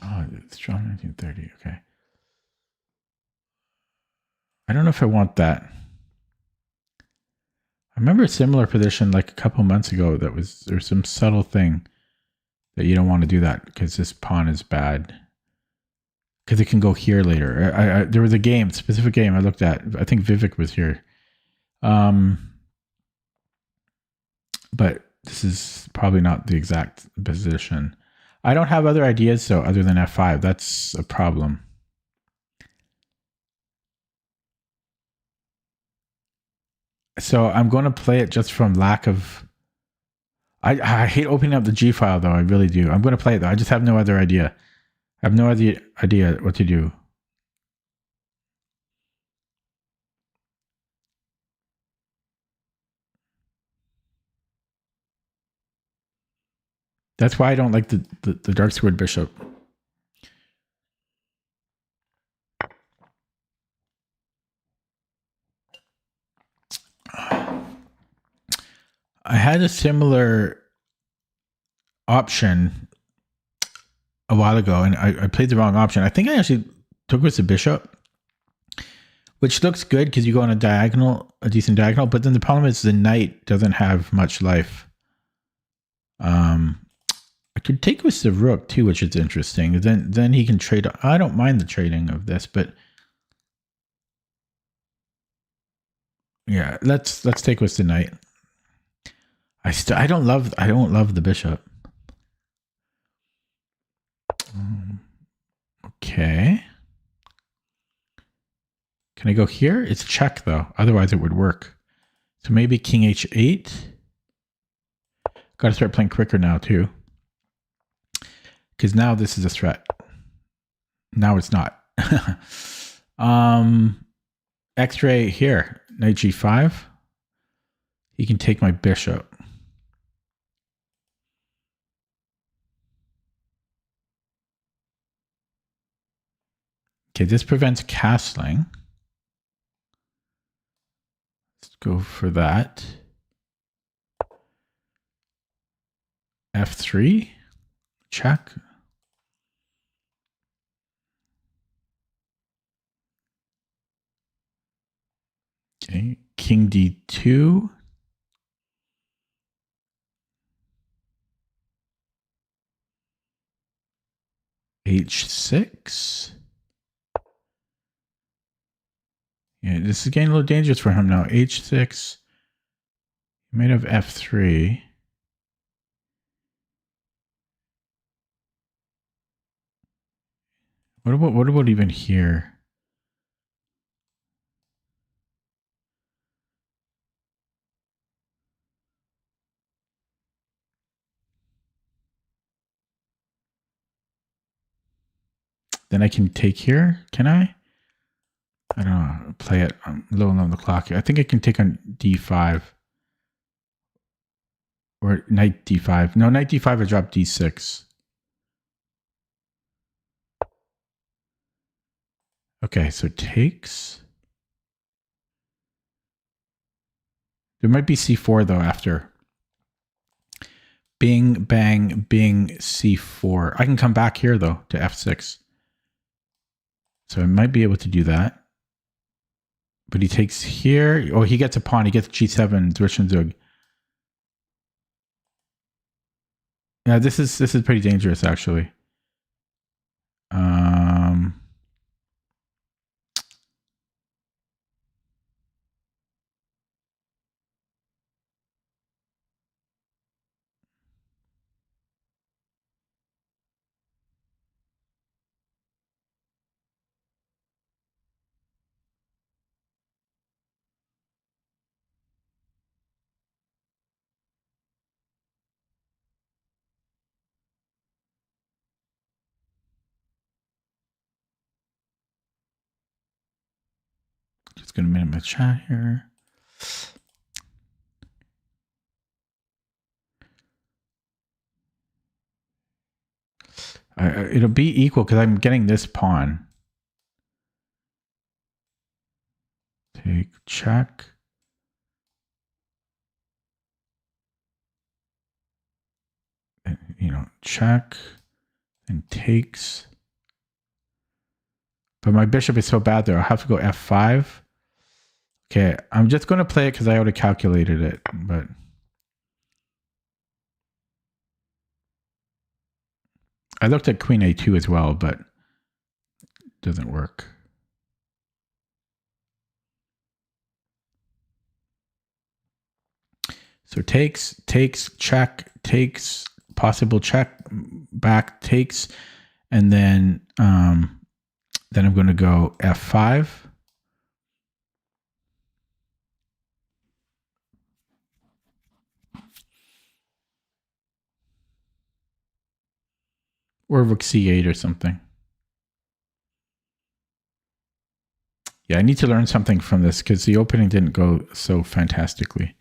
Oh, it's drawn 1930. Okay. I don't know if I want that. I remember a similar position like a couple months ago there's some subtle thing that you don't want to do that because this pawn is bad. Because it can go here later. There was a specific game I looked at. I think Vivek was here. But this is probably not the exact position. I don't have other ideas though, other than f5. That's a problem. So I'm going to play it just from lack of... I hate opening up the G file though. I really do. I'm going to play it though. I just have no other idea. I have no idea what to do. That's why I don't like the dark squared bishop. I had a similar option a while ago, and I played the wrong option. I think I actually took with the bishop, which looks good because you go on a diagonal, a decent diagonal, but then the problem is the knight doesn't have much life. I could take with the rook too, which is interesting. Then he can trade. I don't mind the trading of this, but yeah, let's take with the knight. I don't love the bishop. Okay. Can I go here? It's check though. Otherwise it would work. So maybe king h8. Got to start playing quicker now too. Because now this is a threat. Now it's not. X-ray here. Knight g5. He can take my bishop. Okay, this prevents castling. Let's go for that. F3. Check. Okay, king d2. h6. Yeah, this is getting a little dangerous for him now. h6. He might have f3. What about even here? Then I can take here, can I? I don't know, play it low on the clock here. I think I can take on d5. Or knight d5. No, knight d5, I drop d6. Okay, so takes. There might be c4 though after. Bing, bang, bing, c4. I can come back here though to f6. So I might be able to do that. But he takes here. Oh, he gets a pawn. He gets g7, Zwischenzug. Yeah, this is pretty dangerous actually. Just gonna minute my chat here. It'll be equal because I'm getting this pawn. Take, check. And, you know, check and takes. But my bishop is so bad there. I'll have to go f5. Okay, I'm just going to play it because I already calculated it, but I looked at queen a2 as well, but it doesn't work. So takes, check, takes, possible check, back, takes, and then I'm going to go f5. Or rook c8 or something. Yeah, I need to learn something from this because the opening didn't go so fantastically.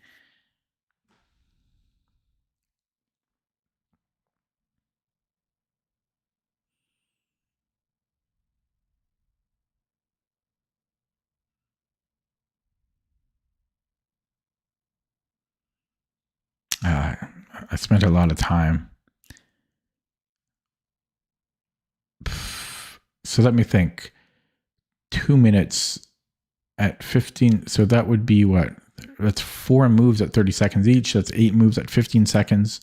I spent a lot of time. So let me think. 2 minutes at 15. So that would be what? That's 4 moves at 30 seconds each. That's 8 moves at 15 seconds.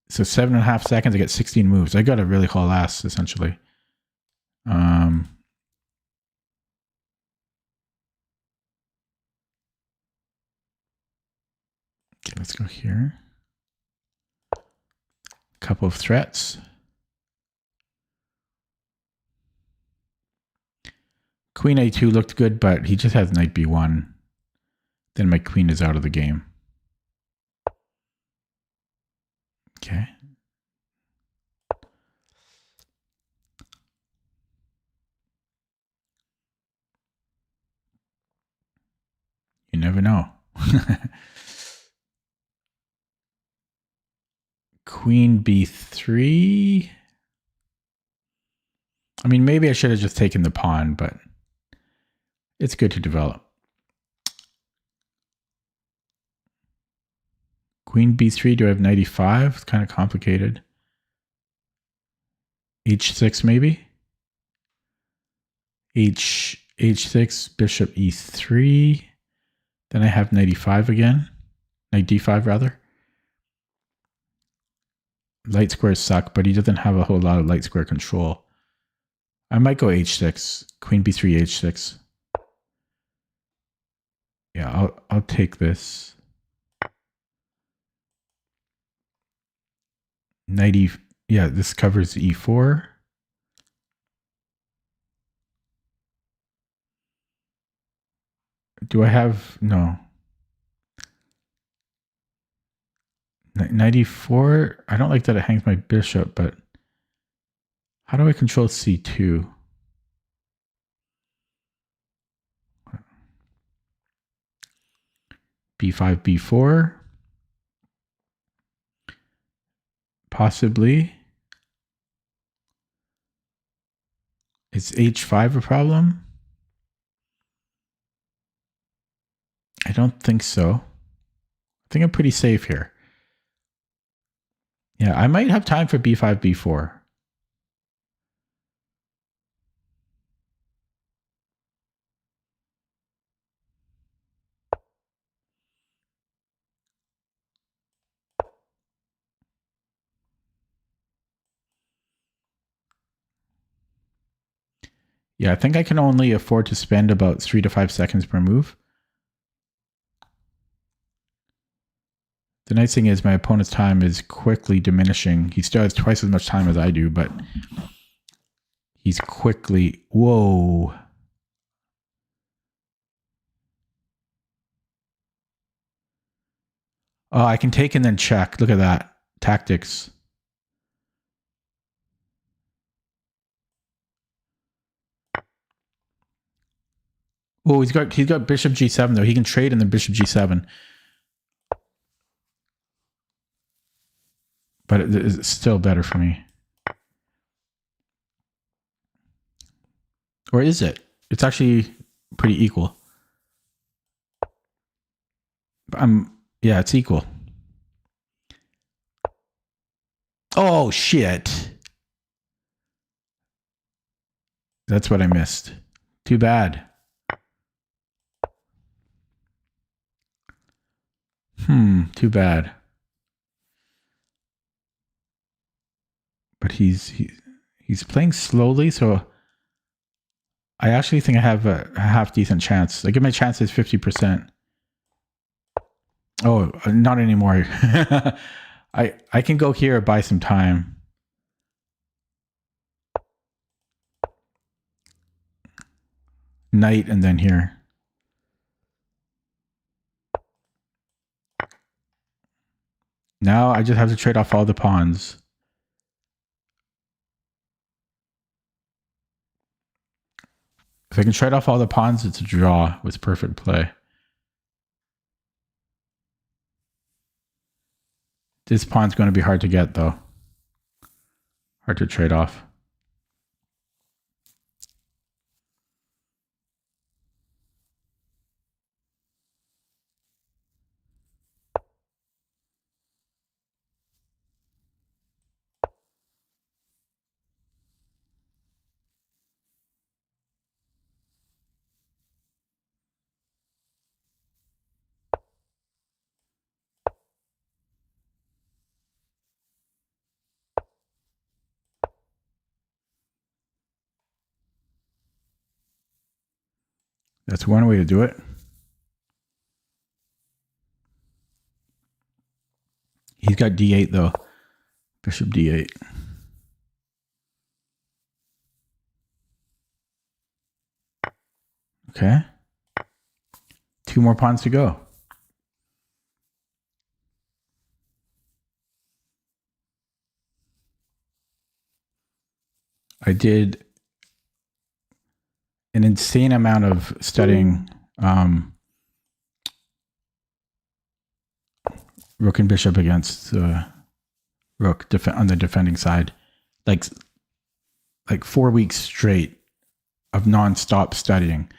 So 7.5 seconds, I get 16 moves. I got a really haul ass, essentially. Okay, let's go here. Couple of threats. Queen A2 looked good, but he just has knight B1. Then my queen is out of the game. Okay. You never know. Queen B3. I mean, maybe I should have just taken the pawn, but it's good to develop. Queen B3, do I have knight E5? It's kind of complicated. H6 maybe? H6, bishop E3. Then I have knight E5 again. Knight D5 rather. Light squares suck, but he doesn't have a whole lot of light square control. I might go H6. Queen B3, H6. Yeah, I'll take this. Knight E. Yeah, this covers E4. Do I have no? Knight E4. I don't like that it hangs my bishop, but how do I control C2? B5, B4. Possibly. Is H5 a problem? I don't think so. I think I'm pretty safe here. Yeah, I might have time for B5, B4. Yeah, I think I can only afford to spend about 3 to 5 seconds per move. The nice thing is my opponent's time is quickly diminishing. He still has twice as much time as I do, but he's quickly... Whoa. Oh, I can take and then check. Look at that. Tactics. Oh, he's got bishop G7 though. He can trade in the bishop G7. But it's still better for me. Or is it? It's actually pretty equal. Yeah, it's equal. Oh, shit. That's what I missed. Too bad. Too bad. But he's playing slowly, so I actually think I have a half decent chance. Like, if my chance is 50%. Oh, not anymore. I can go here, buy some time. Knight and then here. Now I just have to trade off all the pawns. If I can trade off all the pawns, it's a draw with perfect play. This pawn's going to be hard to get, though. Hard to trade off. That's one way to do it. He's got d8 though. Bishop d8. Okay. 2 more pawns to go. I did an insane amount of studying rook and bishop against rook on the defending side. Like 4 weeks straight of non-stop studying.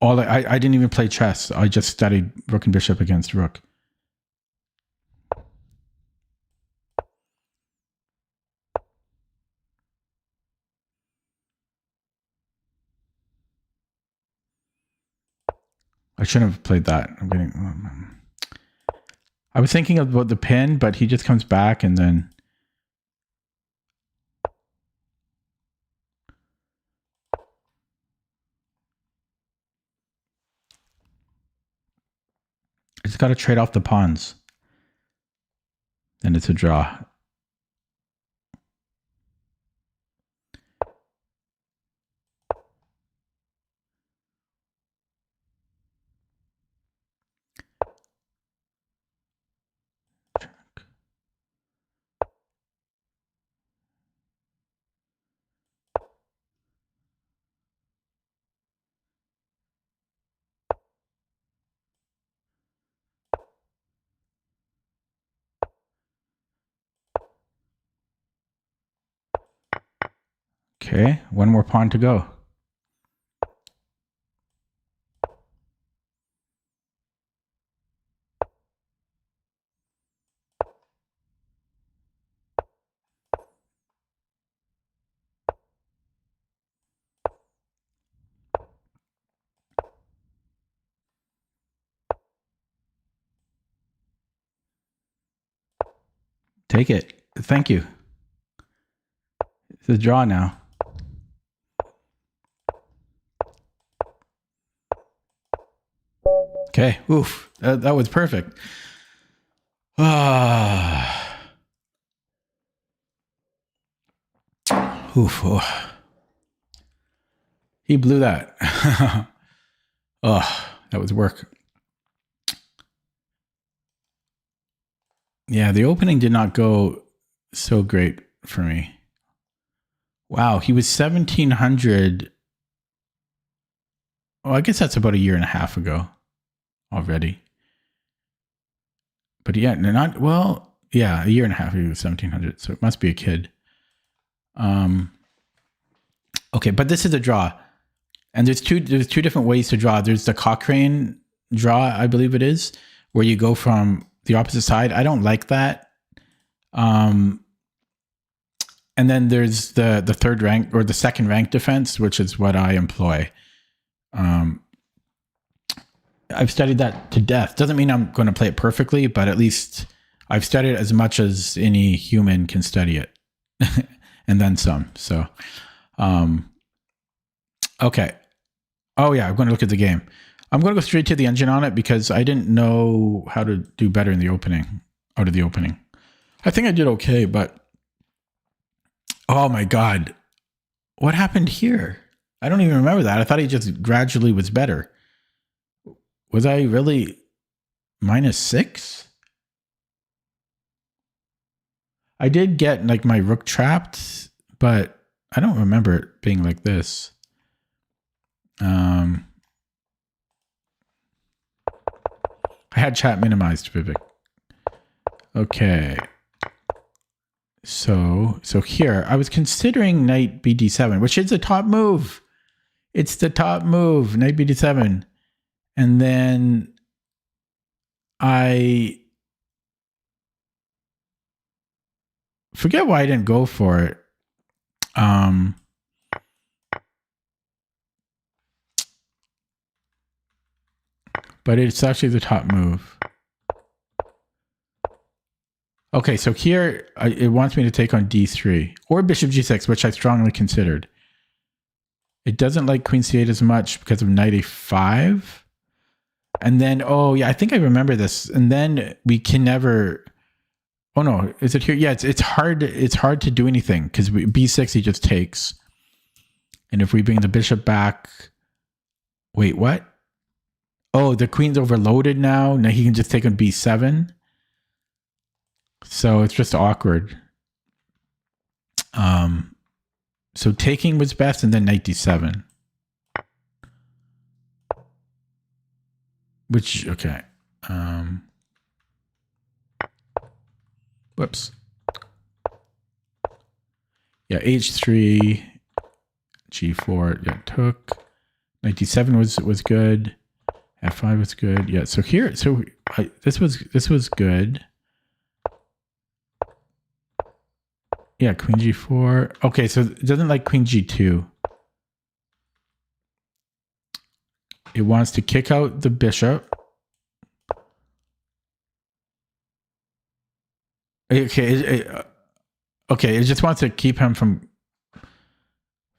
I didn't even play chess. I just studied rook and bishop against rook. I shouldn't have played that. I was thinking about the pin, but he just comes back and then I just got to trade off the pawns. And it's a draw. Okay, one more pawn to go. Take it. Thank you. It's a draw now. Okay. Oof. That was perfect. Oof. Oh. He blew that. Oh, that was work. Yeah, the opening did not go so great for me. Wow, he was 1,700. Oh, I guess that's about a year and a half ago already. But yeah, not well. Yeah, a year and a half. He was 1,700, so it must be a kid. Okay, but this is a draw, and there's two different ways to draw. There's the Cochrane draw, I believe it is, where you go from the opposite side. I don't like that. And then there's the third rank or the second rank defense, which is what I employ. I've studied that to death. Doesn't mean I'm going to play it perfectly, but at least I've studied as much as any human can study it, and then some. So, okay. Oh yeah, I'm going to look at the game. I'm going to go straight to the engine on it because I didn't know how to do better in the opening. Out of the opening, I think I did okay, but oh my God, what happened here? I don't even remember that. I thought he just gradually was better. Was I really -6? I did get like my rook trapped, but I don't remember it being like this. I had chat minimized, Vivek. Okay. So here, I was considering knight bd7, which is the top move. It's the top move, knight bd7. And then I forget why I didn't go for it. But it's actually the top move. Okay, so here it wants me to take on d3 or bishop g6, which I strongly considered. It doesn't like queen c8 as much because of knight a5. And then, oh yeah, I think I remember this. And then we can never. Oh no, is it here? Yeah, it's hard. It's hard to do anything because b6 he just takes. And if we bring the bishop back, wait, what? Oh, the queen's overloaded now. Now he can just take on b7. So it's just awkward. So taking was best, and then knight d7. Which, okay. Whoops. Yeah, h3, g4, yeah, took. Knight d7 was good. f5 was good. Yeah, so here, this was good. Yeah, queen g4. Okay, so it doesn't like queen g2. It wants to kick out the bishop. Okay, it just wants to keep him from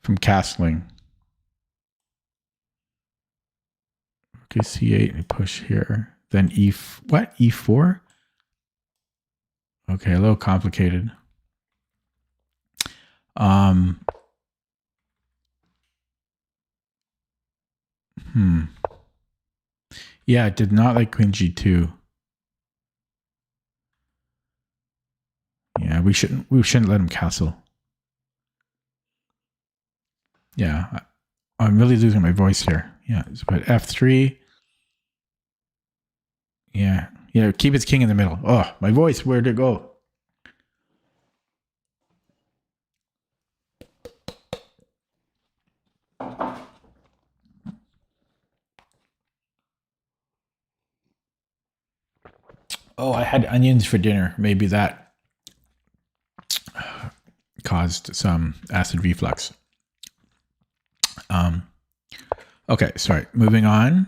castling. Okay, c8 and push here. Then e4? Okay, a little complicated. Yeah, it did not like queen g2. Yeah, we shouldn't let him castle. Yeah, I'm really losing my voice here. Yeah, but f3. Yeah, keep his king in the middle. Oh, my voice, where'd it go? Oh, I had onions for dinner. Maybe that caused some acid reflux. Okay, sorry. Moving on.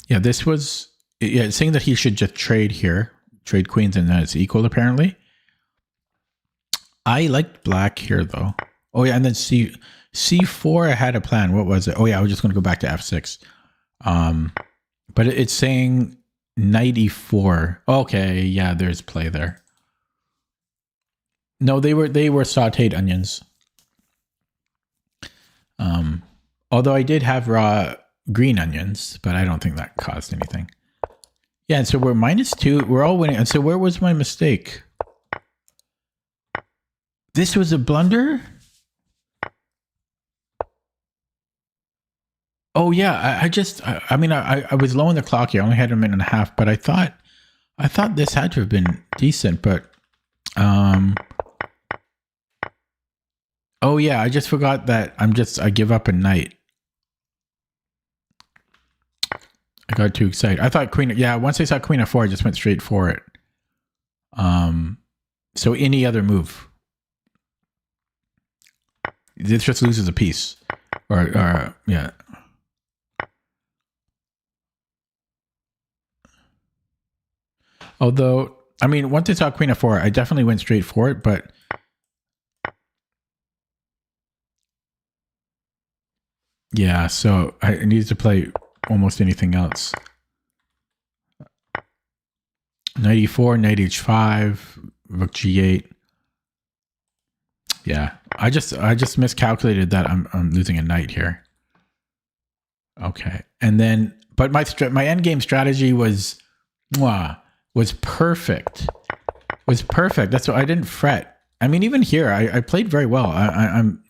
Yeah, this was... Yeah, it's saying that he should just trade here. Trade queens and then it's equal, apparently. I liked black here, though. Oh, yeah, and then C4, I had a plan. What was it? Oh, yeah, I was just going to go back to F6. But it's saying knight e4. Okay, yeah, there's play there. No, they were sauteed onions. Although I did have raw green onions, but I don't think that caused anything. Yeah, and so we're -2. We're all winning. And so where was my mistake? This was a blunder? Oh yeah, I mean I was low on the clock here. I only had a minute and a half, but I thought this had to have been decent, but oh yeah, I just forgot that I give up a knight. I got too excited. I thought queen, yeah, once I saw queen f4, I just went straight for it. So any other move. This just loses a piece. Or yeah. Although, I mean, once I saw queen f4, I definitely went straight for it, but yeah, so I needed to play almost anything else. Knight e4, knight h5, rook g8. Yeah, I just miscalculated that I'm losing a knight here. Okay, and then but my endgame strategy was perfect. Was perfect. That's why I didn't fret. I mean, even here, I played very well. I'm,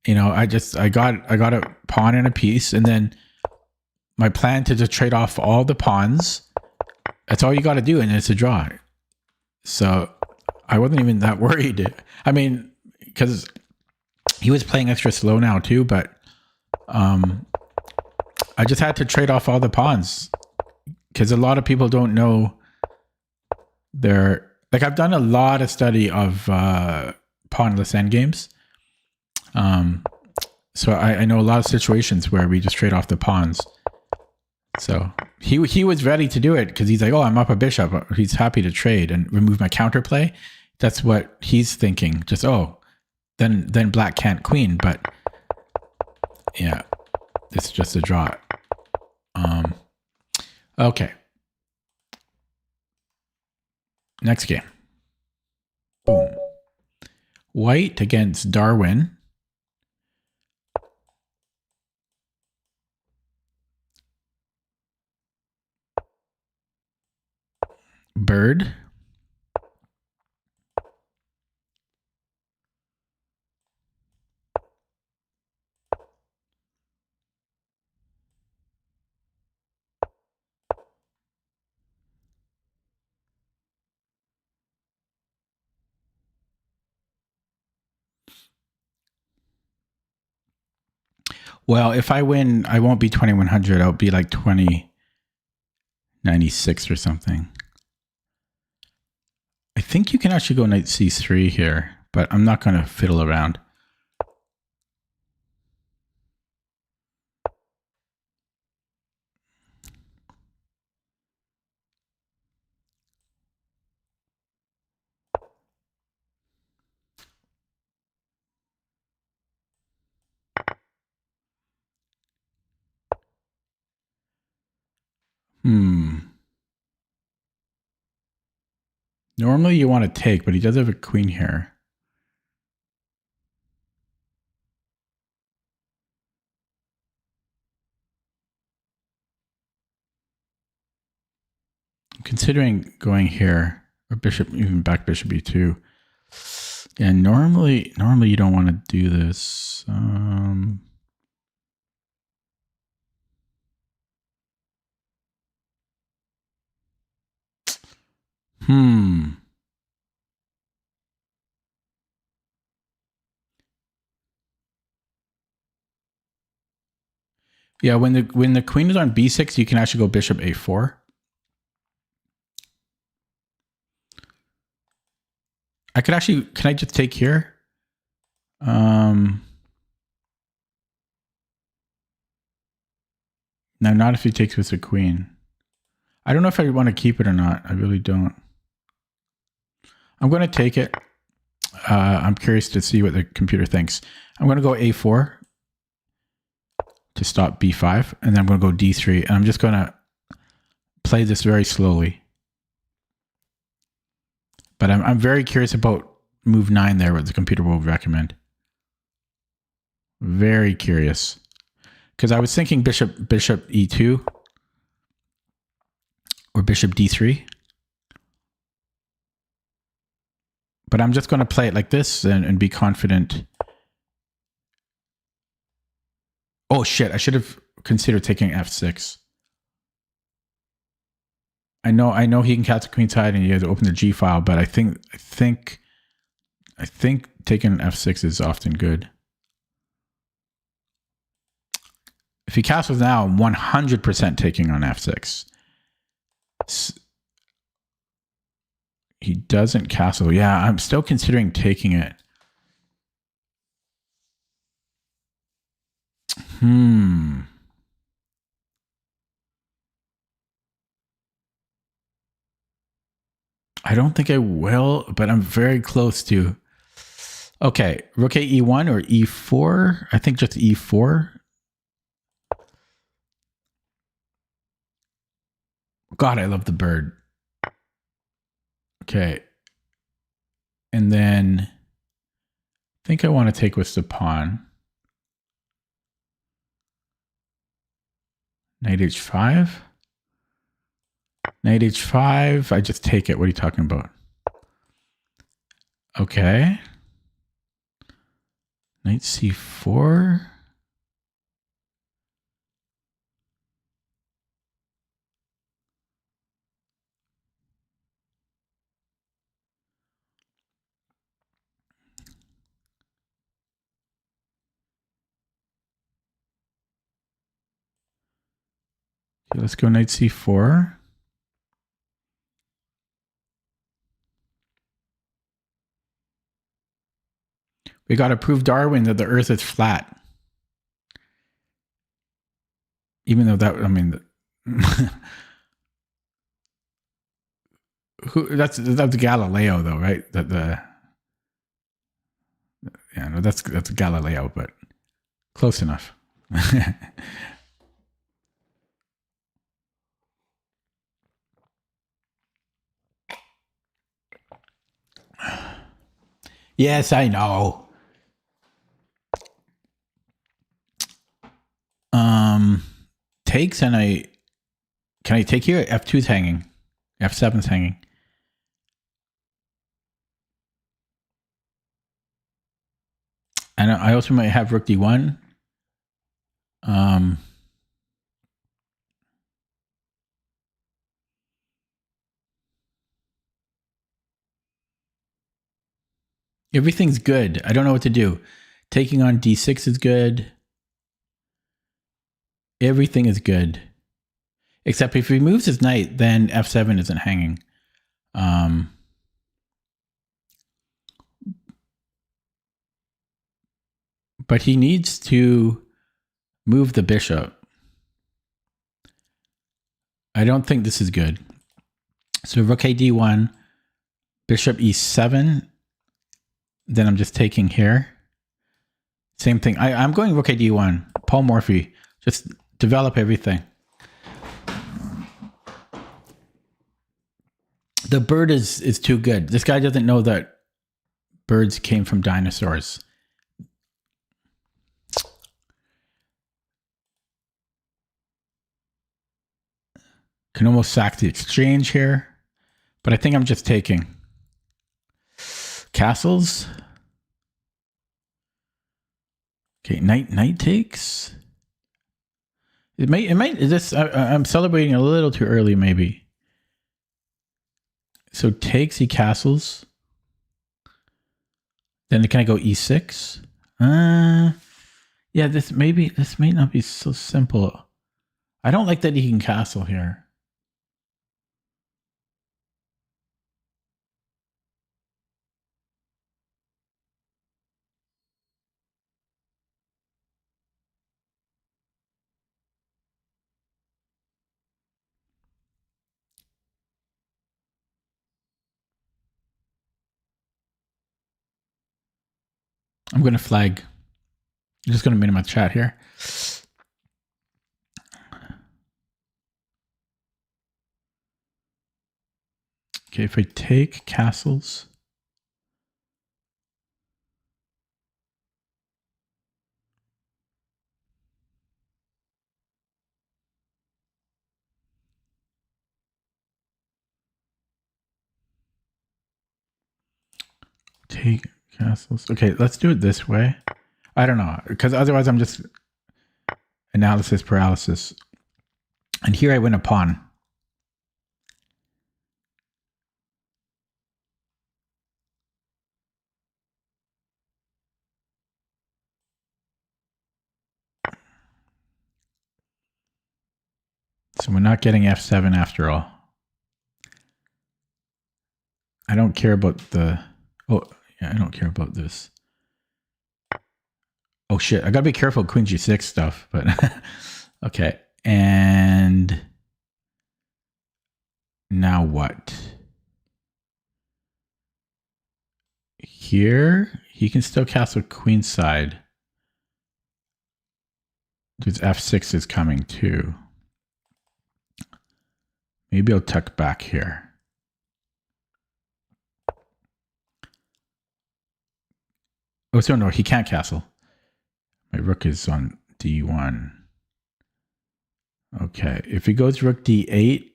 you know, I got a pawn and a piece, and then my plan to just trade off all the pawns. That's all you got to do, and it's a draw. So I wasn't even that worried. I mean, because he was playing extra slow now too, but I just had to trade off all the pawns because a lot of people don't know like I've done a lot of study of pawnless endgames. So I know a lot of situations where we just trade off the pawns. So he was ready to do it because he's like, oh, I'm up a bishop. He's happy to trade and remove my counterplay. That's what he's thinking. Just, oh, then black can't queen, but yeah, it's just a draw. Okay. Next game. Boom. White against Darwin. Bird. Well, if I win, I won't be 2100. I'll be like 2096 or something. I think you can actually go knight c3 here, but I'm not going to fiddle around. Normally you want to take, but he does have a queen here. I'm considering going here, or bishop, even back bishop e2. Yeah, normally you don't want to do this. Yeah, when the queen is on b6, you can actually go bishop a4. I could actually, can I just take here? No, not if he takes with the queen. I don't know if I want to keep it or not. I really don't. I'm going to take it. I'm curious to see what the computer thinks. I'm going to go a4 to stop b5, and then I'm going to go d3, and I'm just going to play this very slowly. But I'm very curious about move 9 there, what the computer will recommend. Very curious. Because I was thinking bishop e2 or bishop d3. But I'm just going to play it like this and be confident. Oh shit, I should have considered taking f6. I know he can catch the queen side and he has to open the g file, but I think taking f6 is often good. If he castles now, I'm 100% taking on f6. He doesn't castle. Yeah, I'm still considering taking it. I don't think I will, but I'm very close to. Okay, rook e1 or e4? I think just e4. God, I love the bird. Okay. And then I think I want to take with the pawn. Knight h5. Knight h5. I just take it. What are you talking about? Okay. Knight c4. Okay, let's go knight c4. We got to prove Darwin that the Earth is flat. Even though that, I mean, that's Galileo though, right? Yeah, no, that's Galileo, but close enough. Yes, I know. Takes, and can I take here? F2's hanging. F7's hanging. And I also might have rook d1. Everything's good. I don't know what to do. Taking on d6 is good. Everything is good. Except if he moves his knight, then f7 isn't hanging. But he needs to move the bishop. I don't think this is good. So rook a d1, bishop e7. Then I'm just taking here. Same thing. I'm going rook a d1. Paul Morphy. Just develop everything. The bird is too good. This guy doesn't know that birds came from dinosaurs. Can almost sack the exchange here. But I think I'm just taking. Castles. Okay, knight takes. It might. This I'm celebrating a little too early, maybe. So takes, he castles. Then can I go e6? Yeah, this may not be so simple. I don't like that he can castle here. I'm going to flag. I'm just going to minimize chat here. Okay, if I take castles. Take castles. Okay, let's do it this way. I don't know, because otherwise I'm just analysis paralysis. And here I win a pawn. So we're not getting f7 after all. I don't care about the... Oh, yeah, I don't care about this. Oh, shit. I got to be careful queen g6 stuff, but... Okay. And... Now what? Here, he can still castle queenside. Because f6 is coming too. Maybe I'll tuck back here. Oh, so no, he can't castle. My rook is on d1. Okay, if he goes rook d8,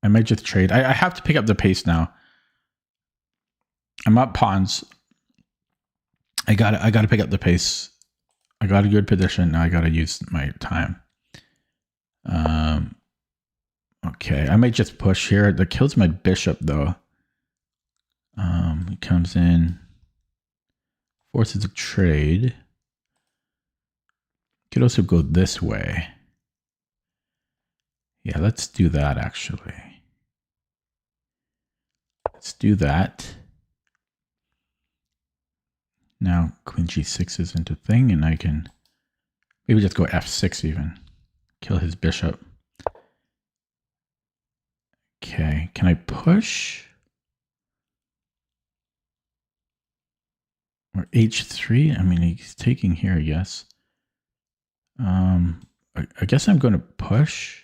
I might just trade. I have to pick up the pace now. I'm up pawns. I gotta pick up the pace. I got a good position. Now I gotta use my time. Okay, I might just push here. That kills my bishop though. He comes in, forces a trade. Could also go this way. Yeah, let's do that actually. Let's do that. Now queen g6 isn't a thing, and I can maybe just go f6 even. Kill his bishop. Okay, can I push? h3. I mean, he's taking here, I guess. I guess I'm going to push.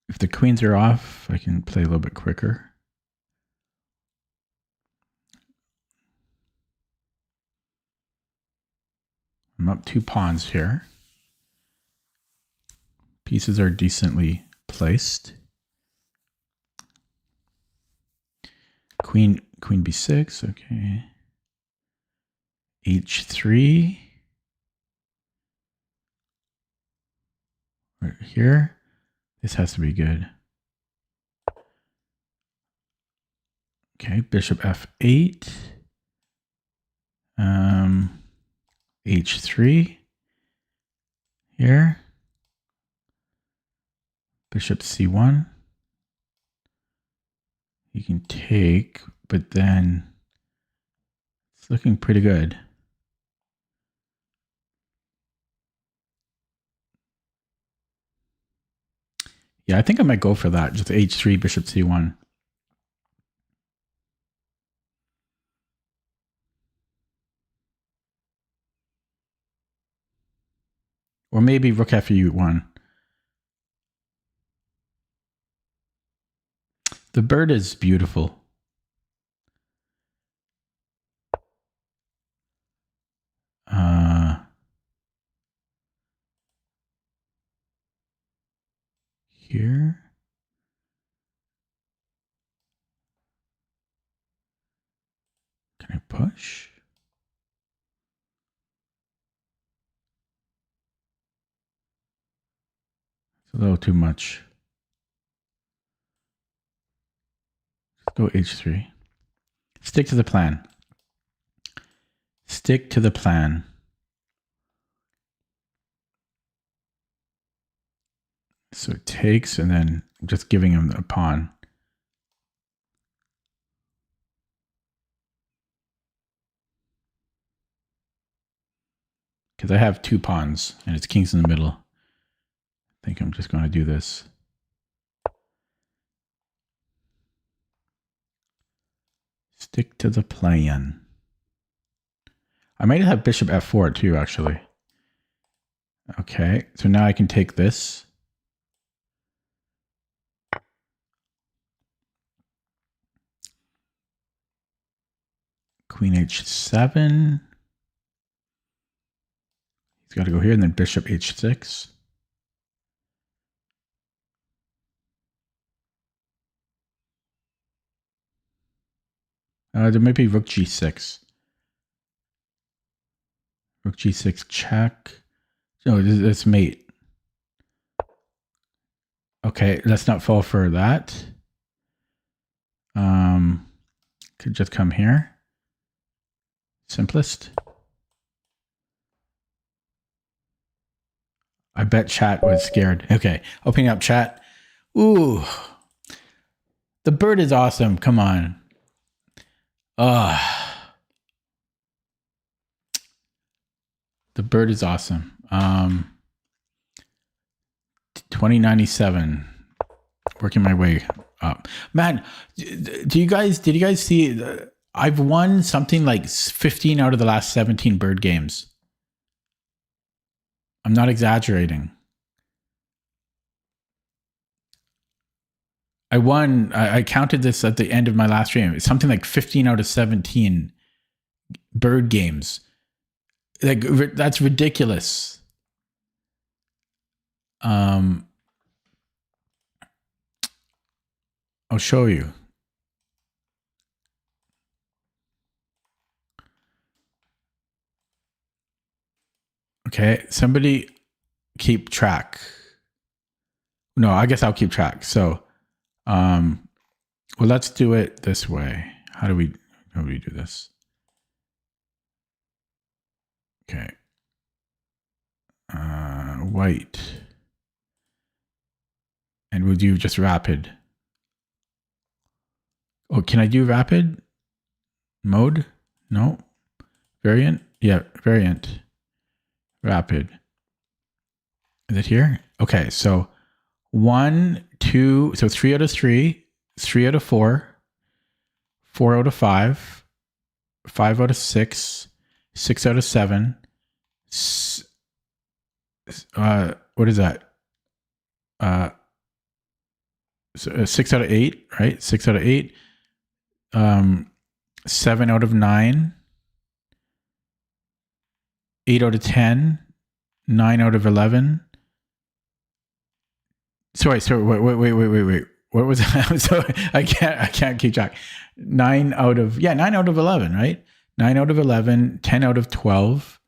If the queens are off, I can play a little bit quicker. I'm up 2 pawns here. Pieces are decently placed. Queen b6, okay. h3. Right here. This has to be good. Okay, bishop f8. h3. Here. Bishop c1. You can take, but then it's looking pretty good. Yeah, I think I might go for that. Just h3, bishop c1. Or maybe rook f1. The bird is beautiful. Here. Can I push? It's a little too much. Let's go h3. Stick to the plan. Stick to the plan. So it takes, and then I'm just giving him a pawn. Because I have 2 pawns, and it's kings in the middle. I think I'm just going to do this. Stick to the plan. I might have bishop f4 too, actually. Okay, so now I can take this. Queen h7. He's got to go here, and then bishop h6. There might be rook g6. Rook g6 check. No, it's mate. Okay, let's not fall for that. Could just come here. Simplest. I bet chat was scared. Okay, opening up chat. Ooh. The bird is awesome. Come on. The bird is awesome. 2097. Working my way up. Man, did you guys see I've won something like 15 out of the last 17 bird games. I'm not exaggerating. I counted this at the end of my last stream. It's something like 15 out of 17 bird games. Like, that's ridiculous. I'll show you. Okay, somebody keep track. No, I guess I'll keep track. So, well, let's do it this way. How do we do this? Okay. White. And we'll do just rapid. Oh, can I do rapid mode? No. Variant? Yeah, variant. Rapid. Is it here? Okay, so 1, 2, so 3 out of 3, 3 out of 4, 4 out of 5, 5 out of 6, 6 out of 7. What is that? 6 out of 8, right? 6 out of 8. 7 out of 9. 8 out of 10. 9 out of 11. Sorry. Wait. What was that? So I can't keep track. 9 out of 11, right? 9 out of 11, 10 out of 12,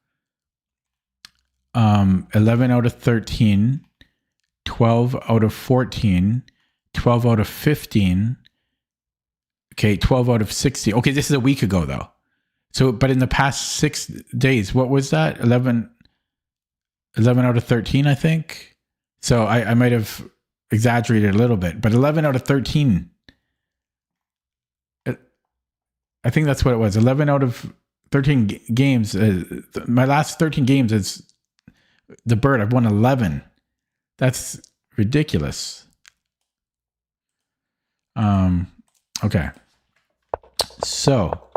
11 out of 13, 12 out of 14, 12 out of 15. Okay, 12 out of 60. Okay, this is a week ago though. So, but in the past 6 days, what was that? 11 out of 13, I think. So I might have exaggerated a little bit, but 11 out of 13. I think that's what it was. 11 out of 13 games. My last 13 games is the bird. I've won 11. That's ridiculous. Okay. So,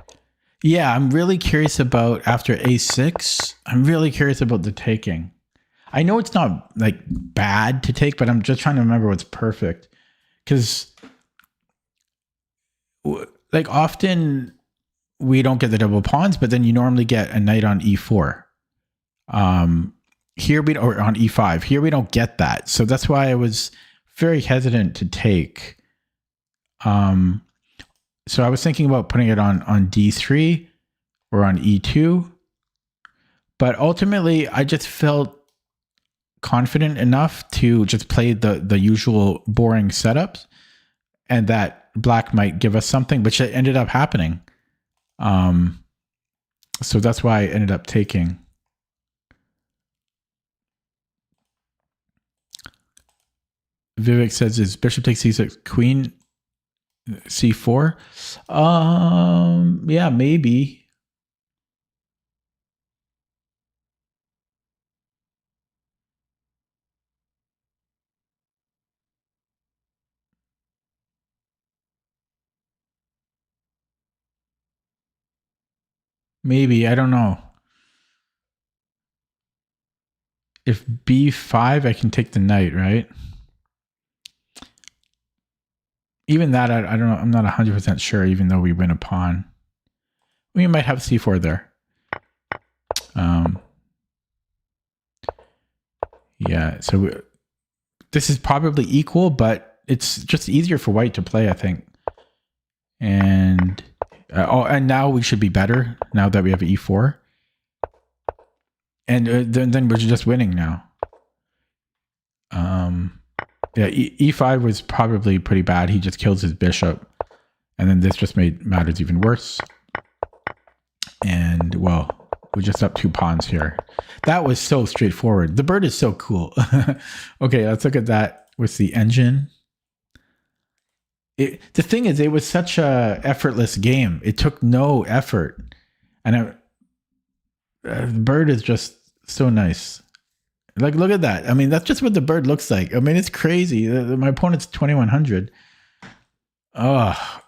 yeah, I'm really curious about after A6. I'm really curious about the taking. I know it's not like bad to take, but I'm just trying to remember what's perfect. Because like often we don't get the double pawns, but then you normally get a knight on E4. Here or on E5. Here we don't get that. So that's why I was very hesitant to take. So I was thinking about putting it on D3 or on E2. But ultimately, I just felt confident enough to just play the usual boring setups, and that black might give us something, which ended up happening. So that's why I ended up taking. Vivek says, is bishop takes c6, queen c4? Yeah, maybe. Maybe, I don't know. If b5, I can take the knight, right? Even that, I don't know. I'm not 100% sure, even though we win a pawn. We might have c4 there. Yeah, so this is probably equal, but it's just easier for white to play, I think. And and now we should be better now that we have e4. And then we're just winning now. Yeah, e5 was probably pretty bad. He just kills his bishop. And then this just made matters even worse. And, well, we just up 2 pawns here. That was so straightforward. The bird is so cool. Okay, let's look at that with the engine. The thing is, it was such a effortless game. It took no effort. And the bird is just so nice. Like, look at that. I mean, that's just what the bird looks like. I mean, it's crazy. My opponent's 2100. Oh,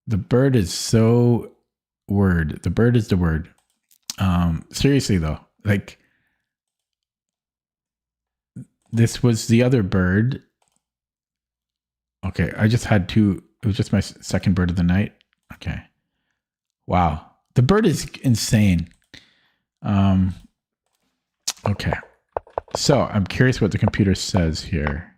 the bird is so word. The bird is the word. Seriously though, like this was the other bird. Okay, I just had 2. It was just my second bird of the night. Okay. Wow. The bird is insane. Okay. So I'm curious what the computer says here.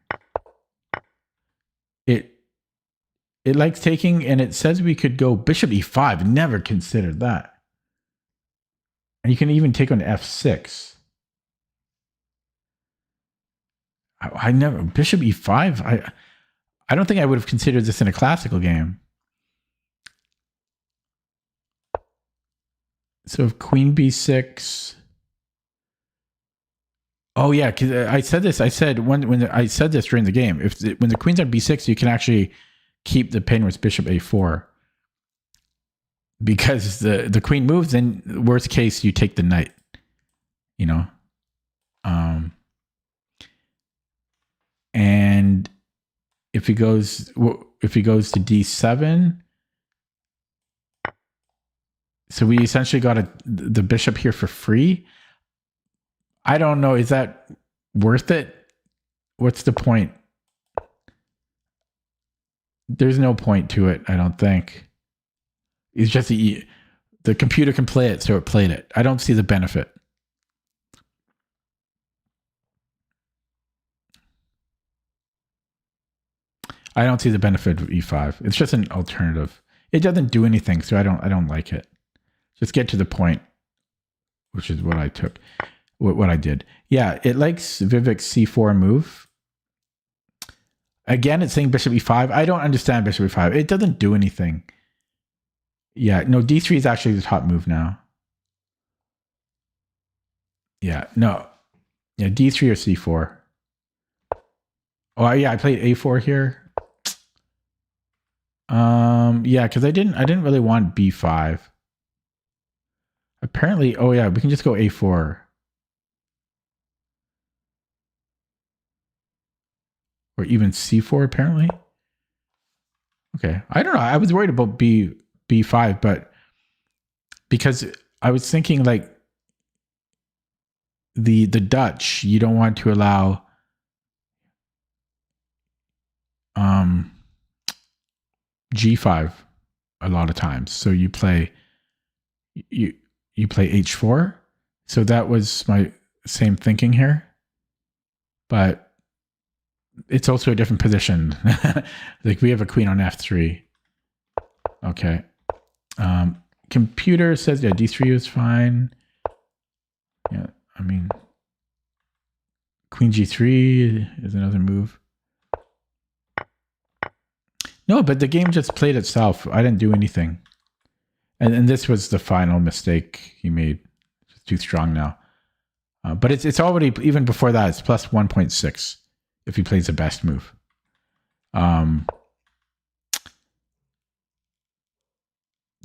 It likes taking, and it says we could go bishop e5. Never considered that. And you can even take on f6. I never, bishop e5. I don't think I would have considered this in a classical game. So if queen b6. Oh yeah, because I said this. I said when I said this during the game. When the queen's on b6, you can actually keep the pin with bishop a4, because the queen moves. Then worst case, you take the knight. You know. And if he goes to d7, so we essentially got the bishop here for free. I don't know. Is that worth it? What's the point? There's no point to it, I don't think. It's just the computer can play it, so it played it. I don't see the benefit. I don't see the benefit of e5. It's just an alternative. It doesn't do anything, so I don't like it. Just get to the point, which is what I took, what I did. Yeah, it likes Vivek's c4 move. Again, it's saying bishop e5. I don't understand bishop e5. It doesn't do anything. Yeah, no, d3 is actually the top move now. Yeah, no. Yeah, d3 or c4. Oh, yeah, I played a4 here. Yeah, because I didn't really want b5. Apparently, oh yeah, we can just go a4. Or even c4, apparently. Okay, I don't know. I was worried about b5, but because I was thinking like the Dutch, you don't want to allow g5 a lot of times. So you play h4. So that was my same thinking here. But it's also a different position. Like we have a queen on f3. Okay. Computer says, yeah, d3 is fine. Yeah, I mean, queen g3 is another move. No, but the game just played itself. I didn't do anything. And this was the final mistake he made. It's too strong now. But it's already, even before that, it's plus 1.6 if he plays the best move. The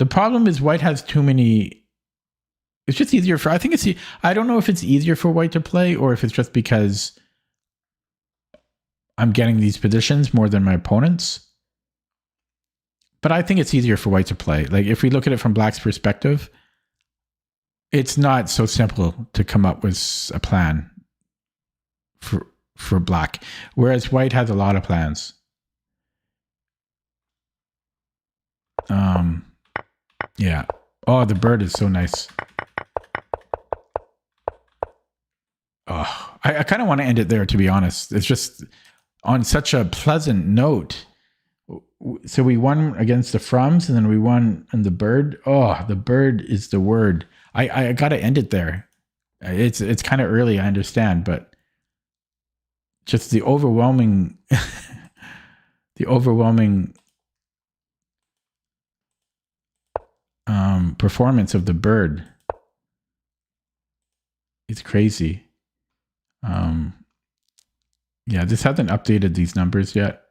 problem is white has too many. It's just easier for, I don't know if it's easier for white to play or if it's just because I'm getting these positions more than my opponents. But I think it's easier for white to play. Like if we look at it from black's perspective, it's not so simple to come up with a plan for black, whereas white has a lot of plans. Yeah. Oh, the bird is so nice. Oh, I kind of want to end it there, to be honest. It's just on such a pleasant note. So we won against the Frums, and then we won on the bird. Oh, the bird is the word. I got to end it there. It's kind of early, I understand, but just the overwhelming, performance of the bird. It's crazy. Yeah, this hasn't updated these numbers yet.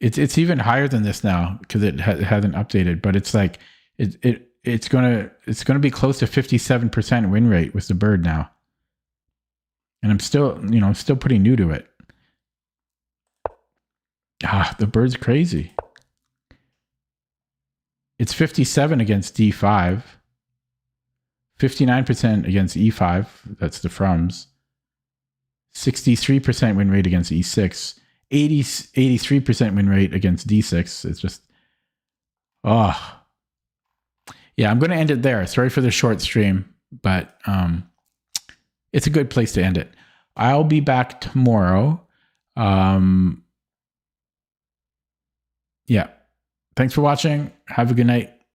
It's even higher than this now because it hasn't updated. But it's like it's gonna be close to 57% win rate with the bird now, and I'm still pretty new to it. The bird's crazy. It's 57 against d5, 59% against e5. That's the Frums. 63% win rate against e6. 83% win rate against d6. It's just, yeah, I'm going to end it there. Sorry for the short stream, but it's a good place to end it. I'll be back tomorrow. Yeah. Thanks for watching. Have a good night.